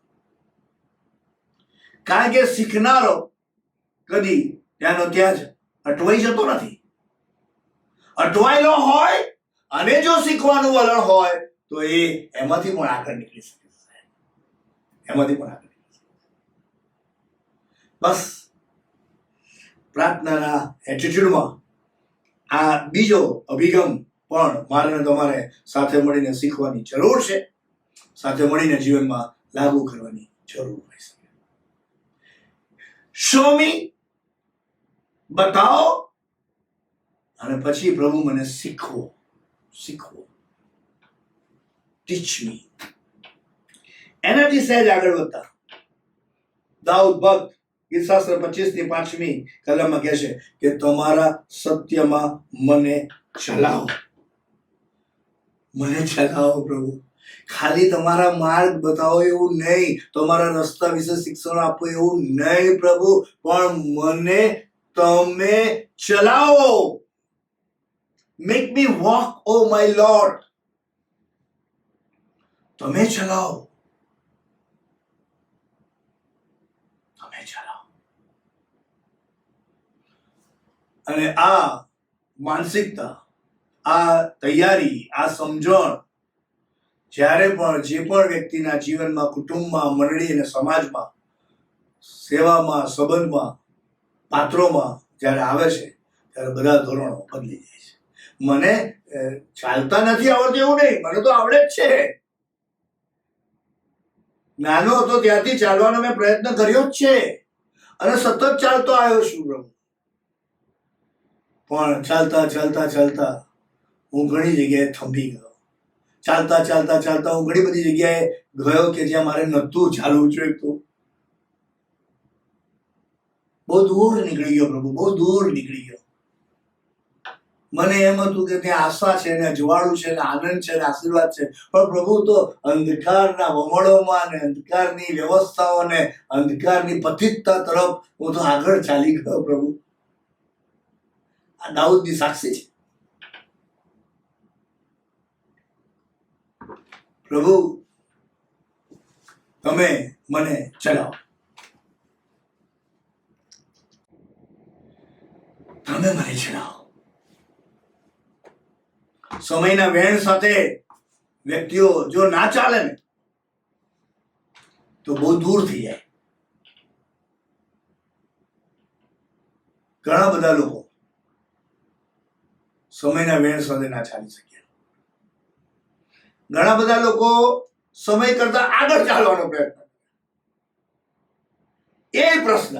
કારણ કે શીખનારો કદી ત્યાંનો ત્યાં જ અટવાઈ જતો નથી. અટવાયેલો હોય અને જો શીખવાનું વલણ હોય તો એ એમાંથી પણ આગળ નીકળી શકે છે, એમાંથી પણ આગળ નીકળી શકે. બસ પ્રાર્થનાના એટીટ્યુડમાં આ બીજો અભિગમ પણ મારે ને તમારે સાથે મળીને શીખવાની જરૂર છે, સાથે મળીને જીવનમાં લાગુ કરવાની જરૂર હોય છે. શો મી, બતાવો, અને પછી પ્રભુ મને શીખવો, શીખવો. ટીચ મી. એનાથી સહેજ આગળ વધતા દાઉદ ભક્ત ગીતશાસ્ત્ર 25:5 કલમમાં કહે છે કે તમારા સત્યમાં મને ચલાવો, મને ચલાવો પ્રભુ. ખાલી તમારા માર્ગ બતાવો એવું નહીં, તમારા રસ્તા વિશે શિક્ષણ આપો એવું નહીં પ્રભુ, પણ મને તમે ચલાવો. Make me walk, oh my lord. તમે ચલાવો, તમે ચલાવો. અને આ માનસિકતા, આ તૈયારી, આ સમજણ જ્યારે પણ જે પણ વ્યક્તિના જીવનમાં, કુટુંબમાં, મંડળી અને સમાજમાં, સેવામાં, સંબંધમાં, પાત્રોમાં જ્યારે આવે છે ત્યારે બધા ધોરણો બદલી જાય છે. મને ચાલતા નથી આવડતું એવું નહીં, મને તો આવડે જ છે. નાનો હતો ત્યારથી ચાલવાનો મેં પ્રયત્ન કર્યો જ છે અને સતત ચાલતો આવ્યો છું પ્રભુ. પણ ચાલતા ચાલતા ચાલતા હું ઘણી જગ્યાએ થંભી ગયો. ચાલતા ચાલતા ચાલતા હું ઘણી બધી જગ્યાએ ગયો કે જ્યાં મારે નહોતું ચાલવું જોઈએ. તો બહુ દૂર નીકળી ગયો પ્રભુ, બહુ દૂર નીકળી ગયો. મને એમ હતું કે ત્યાં આશા છે ને અજવાળું છે ને આનંદ છે ને આશીર્વાદ છે, પણ પ્રભુ તો અંધકારના વમળોમાં ને અંધકારની વ્યવસ્થાઓ ને અંધકારની પતિતતા તરફ હું તો આગળ ચાલી ગયો પ્રભુ. આ દાઉદની સાક્ષી છે. પ્રભુ તમે મને ચલાવો, તમે મને ચલાવો. સમયના વેણ સાથે વ્યક્તિઓ જો ના ચાલે ને તો બહુ દૂર થઈ જાય. ઘણા બધા લોકો સમયના વેણ સાથે ના ચાલી શક્યા. ઘણા બધા લોકો સમય કરતા આગળ ચાલવાનો પ્રયત્ન કરે. એ પ્રશ્ન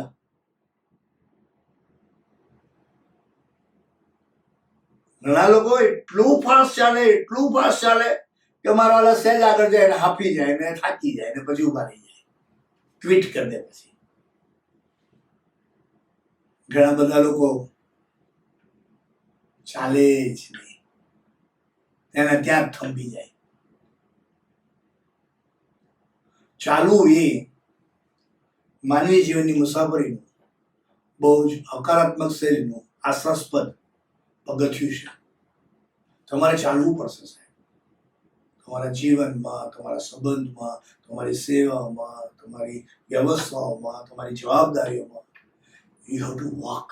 ઘણા લોકો એટલું ફાસ્ટ ચાલે કે મારા વાળા સહેજ આગળ જાય ને હાફી જાય ને થાકી જાય ને પછી ઉભા રહી જાય, ટ્વીટ કરી દે. પછી ઘણા બધા લોકો ચાલે જ નહીં, એને ત્યાં જ થંભી જાય. ચાલવું એ માનવી જીવનની મુસાફરીનું બહુ જ હકારાત્મક શૈલીનું આશાસ્પદ પગથિયું છે. તમારે ચાલવું પડશે સાહેબ. તમારા જીવનમાં, તમારા સંબંધમાં, તમારી સેવામાં, તમારી વ્યવસ્થાઓમાં, તમારી જવાબદારીઓમાં યુ હેવ ટુ વોક.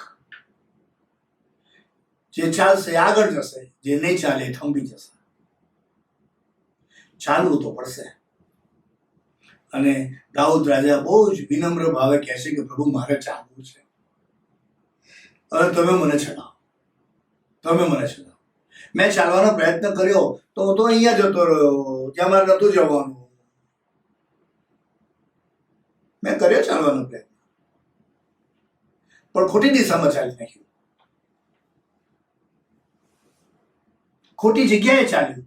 જે ચાલશે આગળ જશે, જે નહીં ચાલે થંભી જશે. ચાલવું તો પડશે. અને દાઉદ રાજા બહુ જ વિનમ્ર ભાવે કહે છે કે પ્રભુ મારે ચાલવું છે અને તમે મને ચલાવો, તમે મને ચલાવો. મેં ચાલવાનો પ્રયત્ન કર્યો તો હું તો અહીંયા જતો રહ્યો જ્યાં મારે નહોતું જવાનું. મેં કર્યો ચાલવાનો પ્રયત્ન પણ ખોટી દિશામાં ચાલી નાખ્યું, ખોટી જગ્યાએ ચાલ્યું,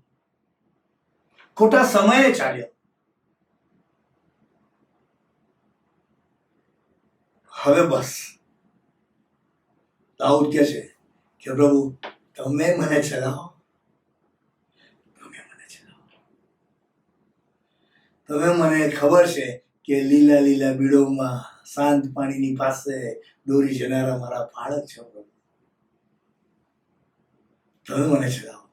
ખોટા સમયે ચાલ્યો. હવે બસ દાઉદ કહે છે કે પ્રભુ તમે મને ચલાવો, તમે મને ચલાવો. તમે મને ખબર છે કે લીલા લીલા બીડોમાં શાંત પાણીની પાસે દોરી જનારા મારા બાળક છો પ્રભુ. તમે મને ચલાવો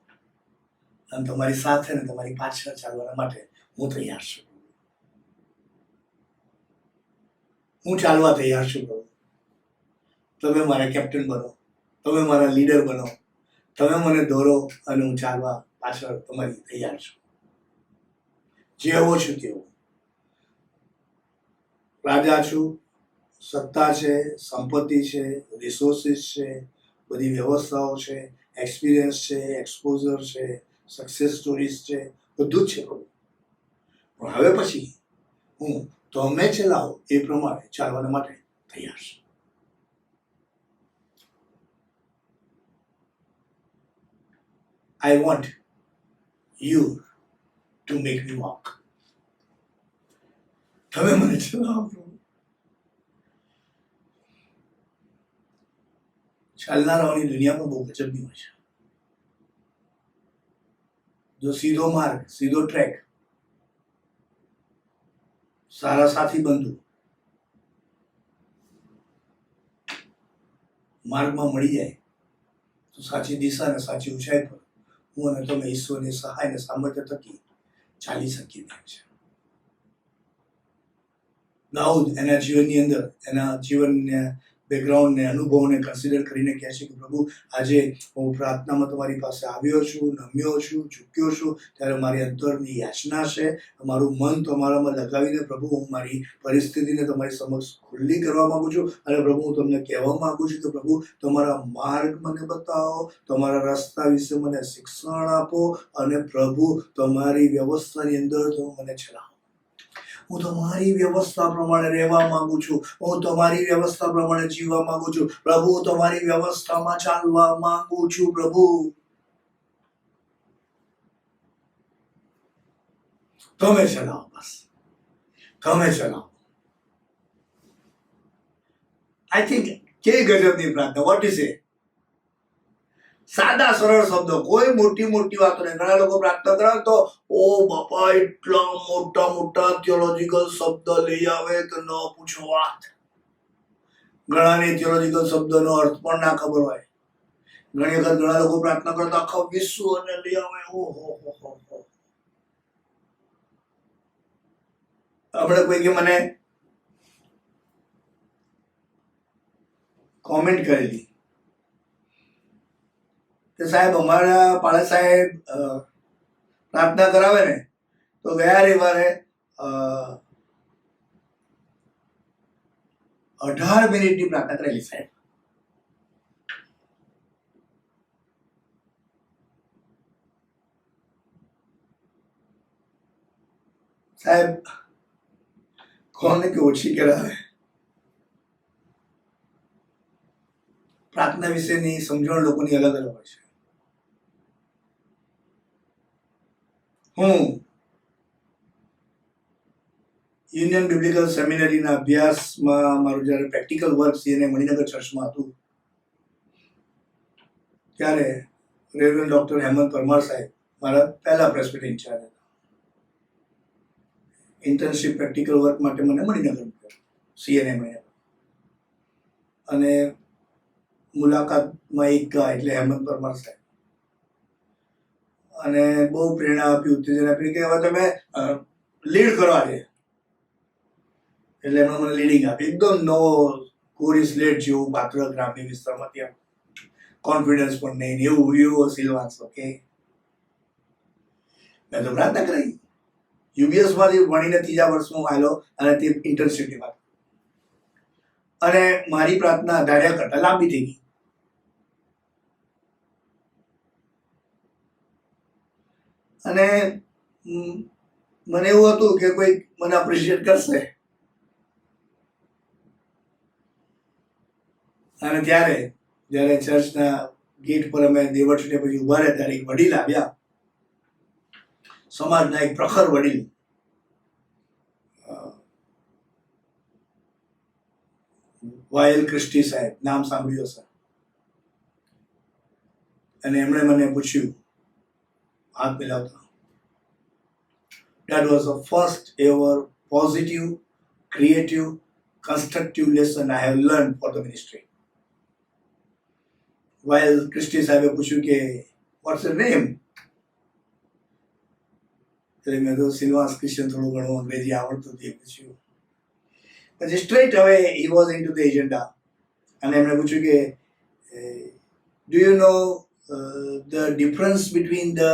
અને તમારી સાથે ને તમારી પાછળ ચાલવા માટે હું તૈયાર છું. હું ચાલવા તૈયાર છું પ્રભુ. તમે મારા કેપ્ટન બનો, તમે મારા લીડર બનો, તમે મને દોરો અને હું ચાલવા પાછળ તમારી તૈયાર છું. જેવો છું તેવો. રાજા છું, સત્તા છે, સંપત્તિ છે, રિસોર્સિસ છે, બધી વ્યવસ્થાઓ છે, એક્સપિરિયન્સ છે, એક્સપોઝર છે, સક્સેસ સ્ટોરીઝ છે, બધું જ છે પ્રભુ. પણ હવે પછી હું તમે ચલાવો એ પ્રમાણે ચાલવાના માટે તૈયાર છું. I want you to make me walk. તમે મને ચલાવો પ્રભુ. ચાલનારાઓની દુનિયામાં બહુ ગજબની હોય છે. જો સીધો માર્ગ, સીધો ટ્રેક, સારા સાથી બંધુ માર્ગમાં મળી જાય તો સાચી દિશા અને સાચી ઊંચાઈ પર હું અને તમે ઈશ્વરની સહાય અને સામર્થ્ય થકી ચાલી શકીએ તેમ છે. દાઉદ એના જીવનની અંદર એના જીવનને બેકગ્રાઉન્ડને અનુભવને કન્સિડર કરીને કહે છે કે પ્રભુ આજે હું પ્રાર્થનામાં તમારી પાસે આવ્યો છું, નમ્યો છું, ઝૂક્યો છું, ત્યારે મારી અંતરની યાચના છે. મારું મન તમારામાં લગાવીને પ્રભુ હું મારી પરિસ્થિતિને તમારી સમક્ષ ખુલ્લી કરવા માંગુ છું. અને પ્રભુ હું તમને કહેવા માંગુ છું કે પ્રભુ તમારા માર્ગ મને બતાવો, તમારા રસ્તા વિશે મને શિક્ષણ આપો અને પ્રભુ તમારી વ્યવસ્થાની અંદર તમે મને ચલાવો. હું તમારી વ્યવસ્થા પ્રમાણે રહેવા માંગુ છું, હું તમારી વ્યવસ્થા પ્રમાણે જીવવા માંગુ છું પ્રભુ, હું તમારી વ્યવસ્થામાં ચાલવા માંગુ છું પ્રભુ. તમે ચલાવો, બસ તમે ચલાવો. આઈ થિંક કેવી ગજબની પ્રાર્થના. What is it? સાદા સરળ શબ્દો, કોઈ મોટી મોટી વાતો નહીં. ઘણા લોકો પ્રાર્થના કરે તો ઓ બાપા એટલા મોટા મોટા થિયોલોજીકલ શબ્દ લઈ આવે કે ન પૂછો વાત. ઘણાને થિયોલોજીકલ શબ્દનો અર્થ પણ ના ખબર હોય. ઘણી વખત ઘણા લોકો પ્રાર્થના કરતા આખા વિશ્વને લઈ આવે. ઓહો. હમણાં કોઈ કે મને કોમેન્ટ કરેલી કે સાહેબ અમારા પાળા સાહેબ પ્રાર્થના કરાવે ને તો ગયા રવિવારે 18 મિનિટની પ્રાર્થના કરેલી સાહેબ. સાહેબ કોને કે ઓછી કરાવે. પ્રાર્થના વિશેની સમજણ લોકોની અલગ અલગ હોય છે. હું યુનિયન બિબ્લિકલ સેમિનરીના અભ્યાસમાં મારું જ્યારે પ્રેક્ટિકલ વર્ક સીએનએ મણિનગર ચર્ચમાં હતું ત્યારે રેવરન્ડ ડોક્ટર હેમંત પરમાર સાહેબ મારા પહેલા પ્રેસ્બિટર ઇન્ચાર્જ હતા. ઇન્ટર્નશીપ પ્રેક્ટિકલ વર્ક માટે મને મણિનગર મૂક્યો સીએનએ મહિના. અને મુલાકાતમાં એક ગયા એટલે હેમંત પરમાર સાહેબ, અને બહુ પ્રેરણા આપી, ઉત્તેજન આપી કે હવે તમે લીડ કરવા દે. એટલે એમણે મને લીડિંગ આપી. એકદમ નવો કોરિસ લેટ જેવું પાત્ર ગ્રામ્ય વિસ્તારમાં, ત્યાં કોન્ફિડન્સ પણ નહીં, એવું સિલવાન્સ. ઓકે, મેં તો પ્રાર્થના કરાવી. યુબીએસ માંથી ભણીને 3જા વર્ષમાં આવેલો અને તે ઇન્ટર્નશીપની વાત. અને મારી પ્રાર્થના ધાર્યા કરતા લાંબી થઈ ગઈ. અને મને એવું હતું કે કોઈ મને એપ્રિશિએટ કરશે. અને જ્યારે ચર્ચના ગેટ પર અમે દેવળ છૂટ્યા પછી ઉભા રહ્યા ત્યારે એક વડીલ આવ્યા, સમાજના એક પ્રખર વડીલ, વાયલ ક્રિસ્ટી સાહેબ, નામ સાંભળ્યું હશે. અને એમણે મને પૂછ્યું હાથ મિલાવતા, that was the first ever positive, creative, constructive lesson I have learned for the ministry. While Christy સાહેબે પૂછ્યું કે what's your name? એટલે મેં તો સિલવાસ ક્રિશ્ચન થોડું ઘણું અંગ્રેજી આવડતું હતું એ પૂછ્યું. પછી સ્ટ્રેટ હવે he was into the agenda. અને એમણે પૂછ્યું કે do you know the difference between the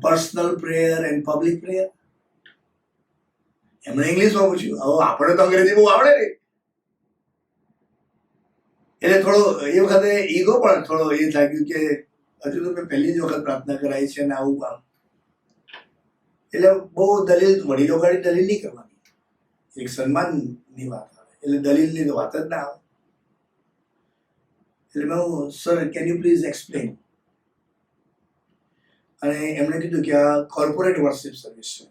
personal prayer and public prayer? એમણે ઇંગ્લિશમાં પૂછ્યું. હવે આપણે તો અંગ્રેજી બહુ આવડે ને, એટલે થોડો એ વખતે ઈગો પણ થોડો એ લાગ્યું કે હજુ તો મેં પહેલી જ વખત પ્રાર્થના કરાવી છે ને આવું કામ. એટલે બહુ દલીલ, વડીલો ગાડી દલીલ નહીં કરવાની, એક સન્માનની વાત આવે, એટલે દલીલની તો વાત જ ના આવે. એટલે મેં sir can you please explain. અને એમણે કીધું કે આ કોર્પોરેટ વર્શિપ સર્વિસ છે,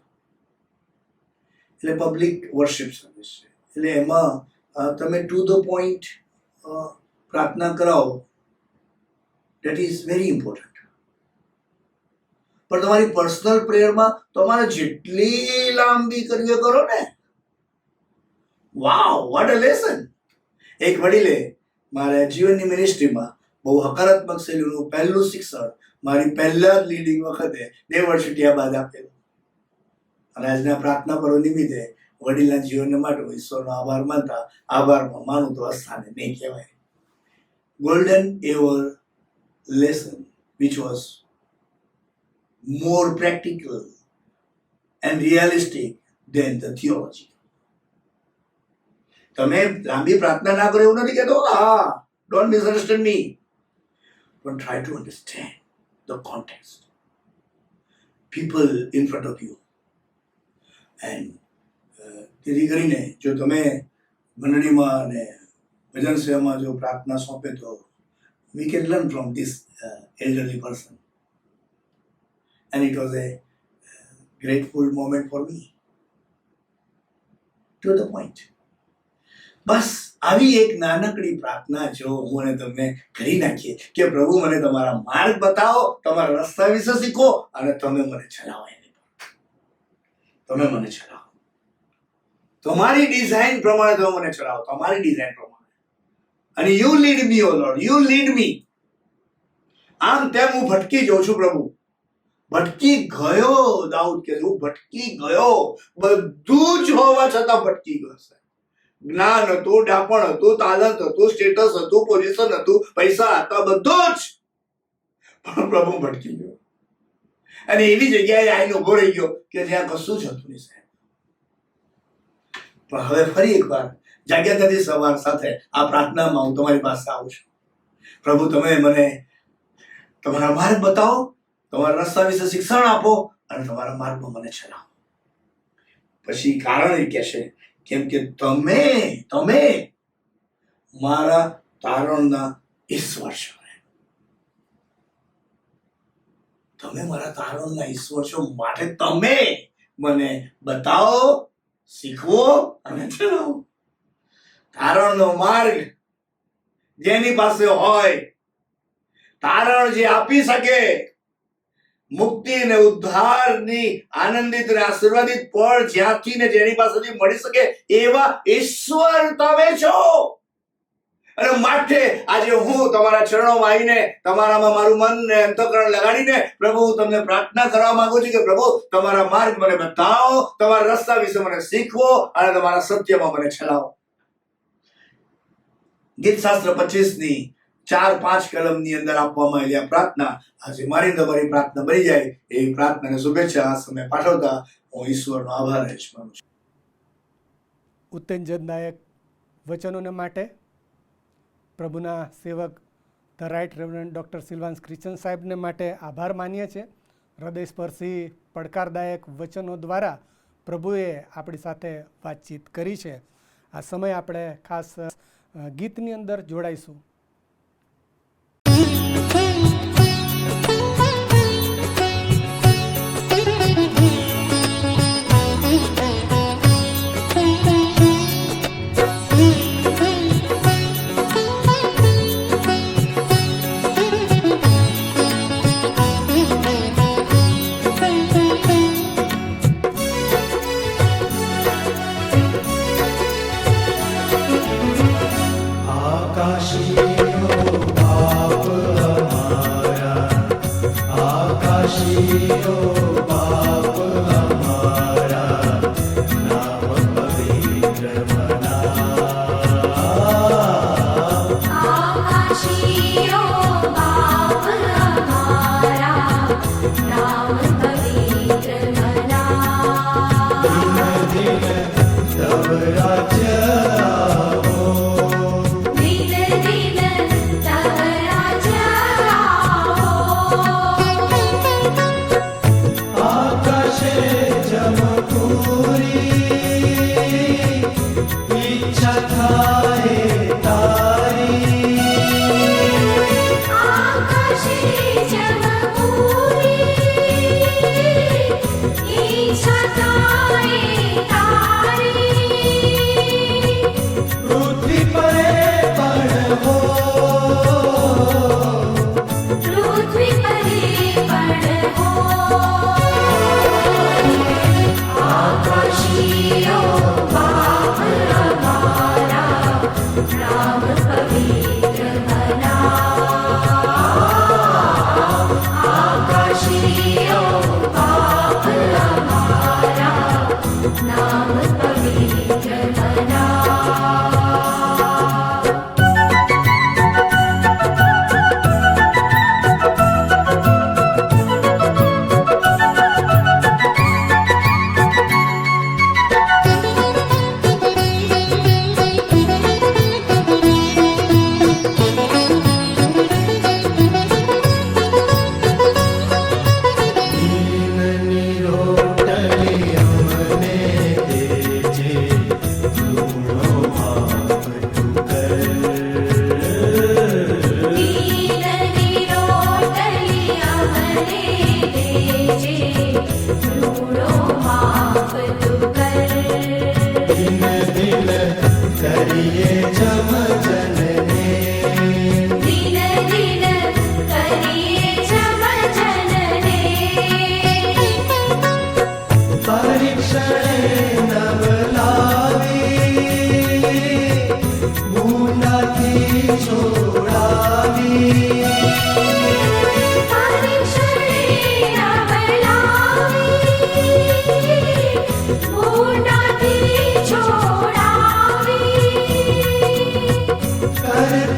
એટલે પબ્લિક વર્શિપ સર્વિસ છે, એટલે એમાં તમે ટુ ધ પોઈન્ટ પ્રાર્થના કરાવો, દેટ ઇઝ વેરી ઇમ્પોર્ટન્ટ. પણ તમારી પર્સનલ પ્રેયરમાં તમારે જેટલી લાંબી કરવી કરો ને. વાવ, વોટ અ લેસન. એક વડીલે મારા જીવનની મિનિસ્ટ્રીમાં બહુ હકારાત્મક શૈલીનું પહેલું શિક્ષણ મારી પહેલા લીડિંગ વખતે 2 વર્ષ છૂટ્યા બાદ આપેલું. અને આજના પ્રાર્થના પર્વ નિમિત્તે વડીલના જીવન માટે ઈશ્વરનો આભાર માનતા, આભારમાં માનું તો અસ્થાને નહીં કહેવાય. Golden ever lesson which was more practical and realistic than the theology. તમે લાંબી પ્રાર્થના ના કરો એવું નથી કહેતો, હા, don't misunderstand me, but try to understand the context, people in front of you. And તેથી કરીને જો તમે મંડળીમાં અને ભજન સેવામાં જો પ્રાર્થના સોંપે તો we can learn from this elderly person. And it was a grateful moment for me. To the point. બસ આવી એક નાનકડી પ્રાર્થના જો હું અને તમે કરી નાખીએ કે પ્રભુ મને તમારા માર્ગ બતાવો, તમારા રસ્તા વિશે શીખો અને તમે મને ચલાવો. તમે મને ચલાવો, તમારી ડિઝાઇન પ્રમાણે તમે મને ચલાવો, તમારી ડિઝાઇન પ્રમાણે. અને you lead me, O Lord, you lead me. આમ તેમ હું ભટકી જાઉં છું પ્રભુ. ભટકી ગયો, દાઉદ કહે છે, હું ભટકી ગયો. બધું જ હોવા છતાં ભટકી ગયો છે. જ્ઞાન હતું, ડાપણ હતું, તાલંત હતું, સ્ટેટસ હતું, પોઝિશન હતું, પૈસા હતા, બધું જ. પણ પ્રભુ ભટકી ગયો અને એવી જગ્યાએ આવીને ઉભો રહી ગયો કે જ્યાં કશું જ હતું નહીં સાહેબ. પણ હવે ફરી એકવાર જાગ્યા થતી સવાર સાથે આ પ્રાર્થનામાં હું તમારી પાસે આવું છું. પ્રભુ, તમે મને તમારા માર્ગ બતાવો, તમારા રસ્તા વિશે શિક્ષણ આપો અને તમારા માર્ગમાં મને ચલાવો. પછી કારણ એ કહેશે, કેમ કે તમે મારા તારણના ઈશ્વર છો. તમે મારા તારણના ઈશ્વર છો, માટે તમે મને બતાવો, શીખવો અને ચલાવો. તારણનો માર્ગ જેની પાસે હોય, તારણ જે આપી શકે, મુક્તિ અને ઉદ્ધારની આનંદિત અને આશીર્વાદિત પળ જ્યાંથી ને જેની પાસેથી મળી શકે એવા ઈશ્વર તમે છો. અને માટે આજે હું તમારા ચરણોમાં આવીને તમારામાં મારું મન ને અંતઃકરણ લગાડીને પ્રભુ હું તમને પ્રાર્થના કરવા માંગુ છું કે પ્રભુ તમારા માર્ગ મને બતાવો, તમારા રસ્તા વિશે મને શીખવો અને તમારા સત્યમાં મને ચલાવો. ગીત શાસ્ત્ર 25 4-5 કલમની અંદર આપવામાં આવેલી આ પ્રાર્થના આજે મારી તમારી પ્રાર્થના બની જાય એવી પ્રાર્થના શુભેચ્છા આ સમય પાઠવતા હું ઈશ્વરનો આભાર માનું છું. ઉત્તેજનદાયક વચનોને માટે પ્રભુના સેવક the right reverend doctor Silvans Christian સાહેબને માટે આભાર માનીએ છીએ. હૃદયસ્પર્શી પડકારદાયક વચનો દ્વારા પ્રભુએ આપણી સાથે વાતચીત કરી છે. આ સમય આપણે ખાસ ગીતની અંદર જોડાઈશું.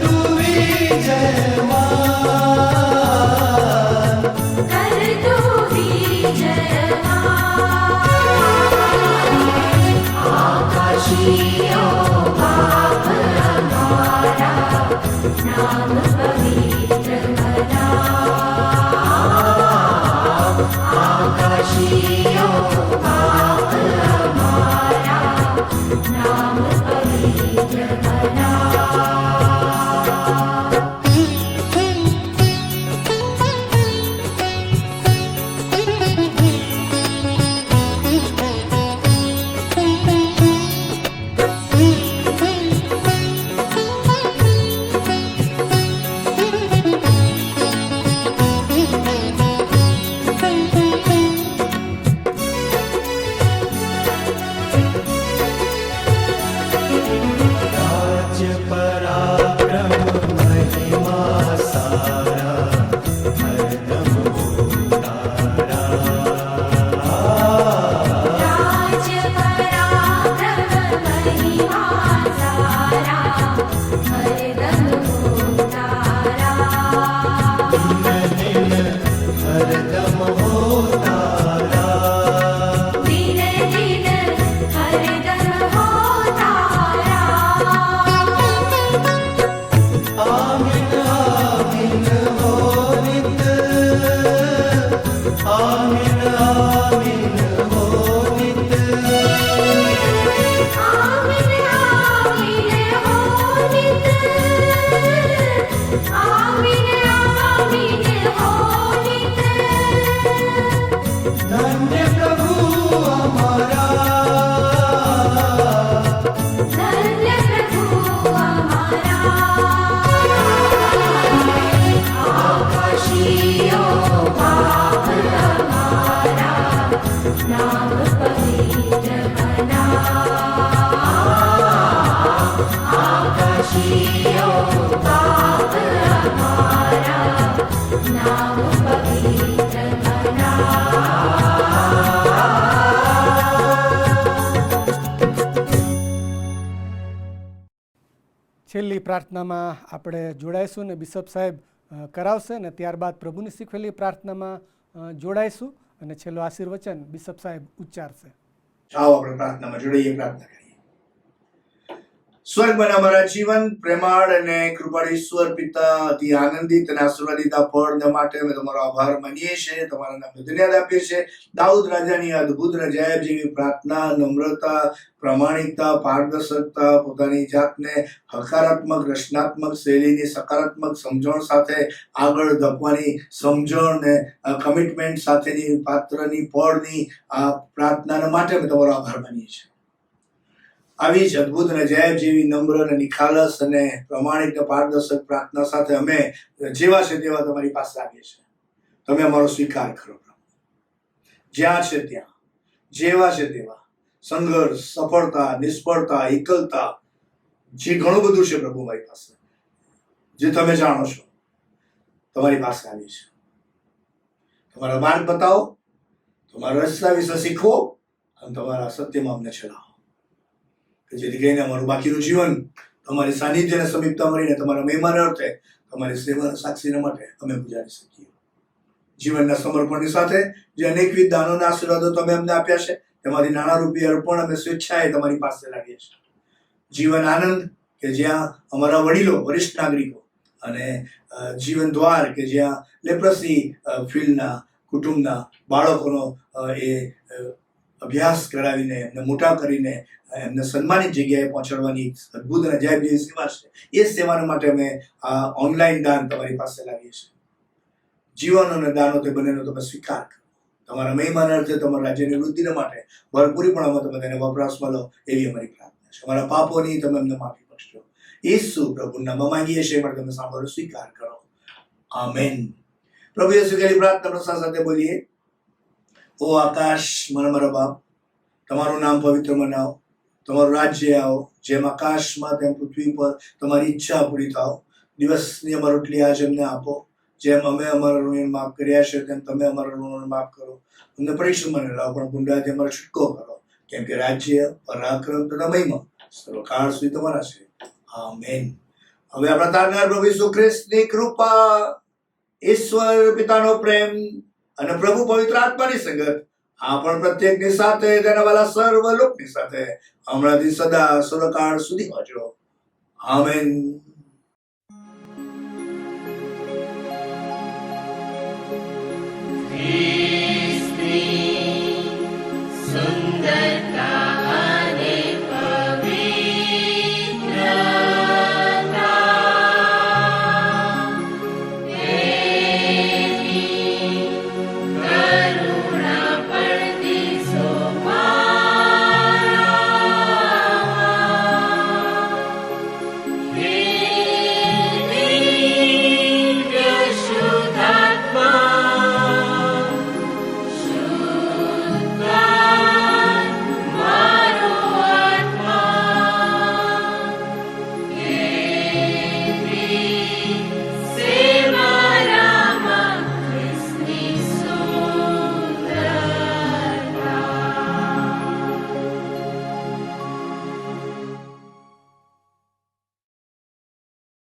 તું વિજયવાન કર તું વિજયવાન આકાશીઓ બાપ અમારા નામ પવિત્ર બનાવ આકાશીઓ બાપ અમારા નામ પવિત્ર બનાવ राज्य पराक्रम महिमा सारा हरदम हो तारा राज्य पराक्रम महिमा सारा हरदम हो तारा दिन हरदम हो तारा दिन दिन हरदम हो तारा आमिन आमिन हो नित आमिन आमिन हो नित आमिन आमिन हो नित आमिन आमिन हो नित धन्य प्रभु हमारा धन्य प्रभु हमारा आकाशीयो बाप हमारा नाम पवित्र बनाव आकाशीयो बाप हमारा नाम पवित्र છેલ્લી પ્રાર્થનામાં આપણે જોડાઈશું ને બિશપ સાહેબ કરાવશે ને ત્યારબાદ પ્રભુની શીખવેલી પ્રાર્થનામાં જોડાઈશું અને છેલ્લો આશીર્વચન બિશપ સાહેબ ઉચ્ચારશે. આવો આપણે પ્રાર્થનામાં જોડાઈએ, પ્રાર્થના કરીએ. સ્વર્ગમાં અમારા જીવન પ્રેમાળ અને કૃપાળ ઈશ્વર પિતા, અતિ આનંદિત અને આશીર્વાદિત આ ફળને માટે અમે તમારો આભાર માનીએ છીએ, તમારા નામને ધન્યવાદ આપીએ છીએ. દાઉદ રાજાની અદ્ભુત રજાયબ જેવી પ્રાર્થના, નમ્રતા, પ્રામાણિકતા, પારદર્શકતા, પોતાની જાતને હકારાત્મક રચનાત્મક શૈલીની સકારાત્મક સમજણ સાથે આગળ ધપવાની સમજણ ને કમિટમેન્ટ સાથેની પાત્રની ફળની આ પ્રાર્થનાના માટે અમે તમારો આભાર માનીએ છીએ. આવી જ અદ્ભુત અને જૈબ જેવી નમ્ર અને નિખાલસ અને પ્રમાણિક અને પારદર્શક પ્રાર્થના સાથે અમે જેવા છે તેવા તમારી પાસે આવીએ છીએ. તમે અમારો સ્વીકાર કરો પ્રભુ. જ્યાં છે ત્યાં જેવા છે તેવા સંઘર્ષ, સફળતા, નિષ્ફળતા, એકલતા, જે ઘણું બધું છે પ્રભુ મારી પાસે, જે તમે જાણો છો, તમારી પાસે આવી છે. તમારા માર્ગ બતાવો, તમારા રસ્તા વિશે શીખવો અને તમારા સત્યમાં અમને ચલાવો, કે જેથી કરીને અમારું બાકીનું જીવન તમારી સાનિધ્ય અને સમીપતા મળીને તમારા મહિમાને અર્થે તમારી સેવાના સાક્ષીને માટે અમે ગુજારી શકીએ. જીવનના સમર્પણની સાથે જે અનેકવિધ દાનોના આશીર્વાદો તમે અમને આપ્યા છે, તેમાંથી નાના રૂપી અર્પણ અમે સ્વેચ્છાએ તમારી પાસે લાવીએ છીએ. જીવન આનંદ કે જ્યાં અમારા વડીલો, વરિષ્ઠ નાગરિકો અને જીવન દ્વાર કે જ્યાં લેપ્રસી ફિલ્ડના કુટુંબના બાળકોનો એ અભ્યાસ કરાવીને એમને મોટા કરીને એમને સન્માનિત જગ્યાએ પહોંચાડવાની અદ્ભુત અને અજાયબ જેવી સેવા છે, એ સેવાના માટે અમે આ ઓનલાઈન દાન તમારી પાસે લાવીએ છીએ. જીવન અને દાનો તે બંનેનો તમે સ્વીકાર કરો. તમારા મહિમાના અર્થે તમારા રાજ્યની વૃદ્ધિને માટે ભરપૂરીપણામાં તમે તેને વપરાશમાં લો, એવી અમારી પ્રાર્થના છે. અમારા પાપોની તમે અમને માફી બક્ષજો. યેસુ પ્રભુના નામમાં માંગીએ છીએ, પણ તમે સાંભળો, સ્વીકાર કરો. આમેન. પ્રભુ યેસુ કહેલી પ્રાર્થના પ્રસાદ સાથે બોલીએ. ઓ આકાશ, મારા બાપ, તમારું નામ પવિત્ર મનાવો, તમારું રાજ્ય આવો, જેમ આકાશમાં તેમ પૃથ્વી પર તમારી ઈચ્છા પૂરી થાવ. દિવસની અમારી રોટલી આજે અમને આપો, જેમ અમે અમારા ઋણને માફ કર્યા છે તેમ તમે અમારા ઋણોને માફ કરો. અમને પરીક્ષામાં ન લાવો, પણ ગુંડાથી અમારો છૂટકો કરો, કેમ કે રાજ્ય, પરાક્રમ તથા મહિમા સર્વકાળ સુધી તમારા છે. આમેન. હવે આપણા તારનાર પ્રભુ ઈસુ ખ્રિસ્તની કૃપા, ઈશ્વર પિતાનો પ્રેમ અને પ્રભુ પવિત્ર આત્માની સંગત આપણ પ્રત્યેકની સાથે તેના વાલા સર્વ લોકની સાથે હમણાંથી સદા સદાકાળ સુધી હોજો. આમેન.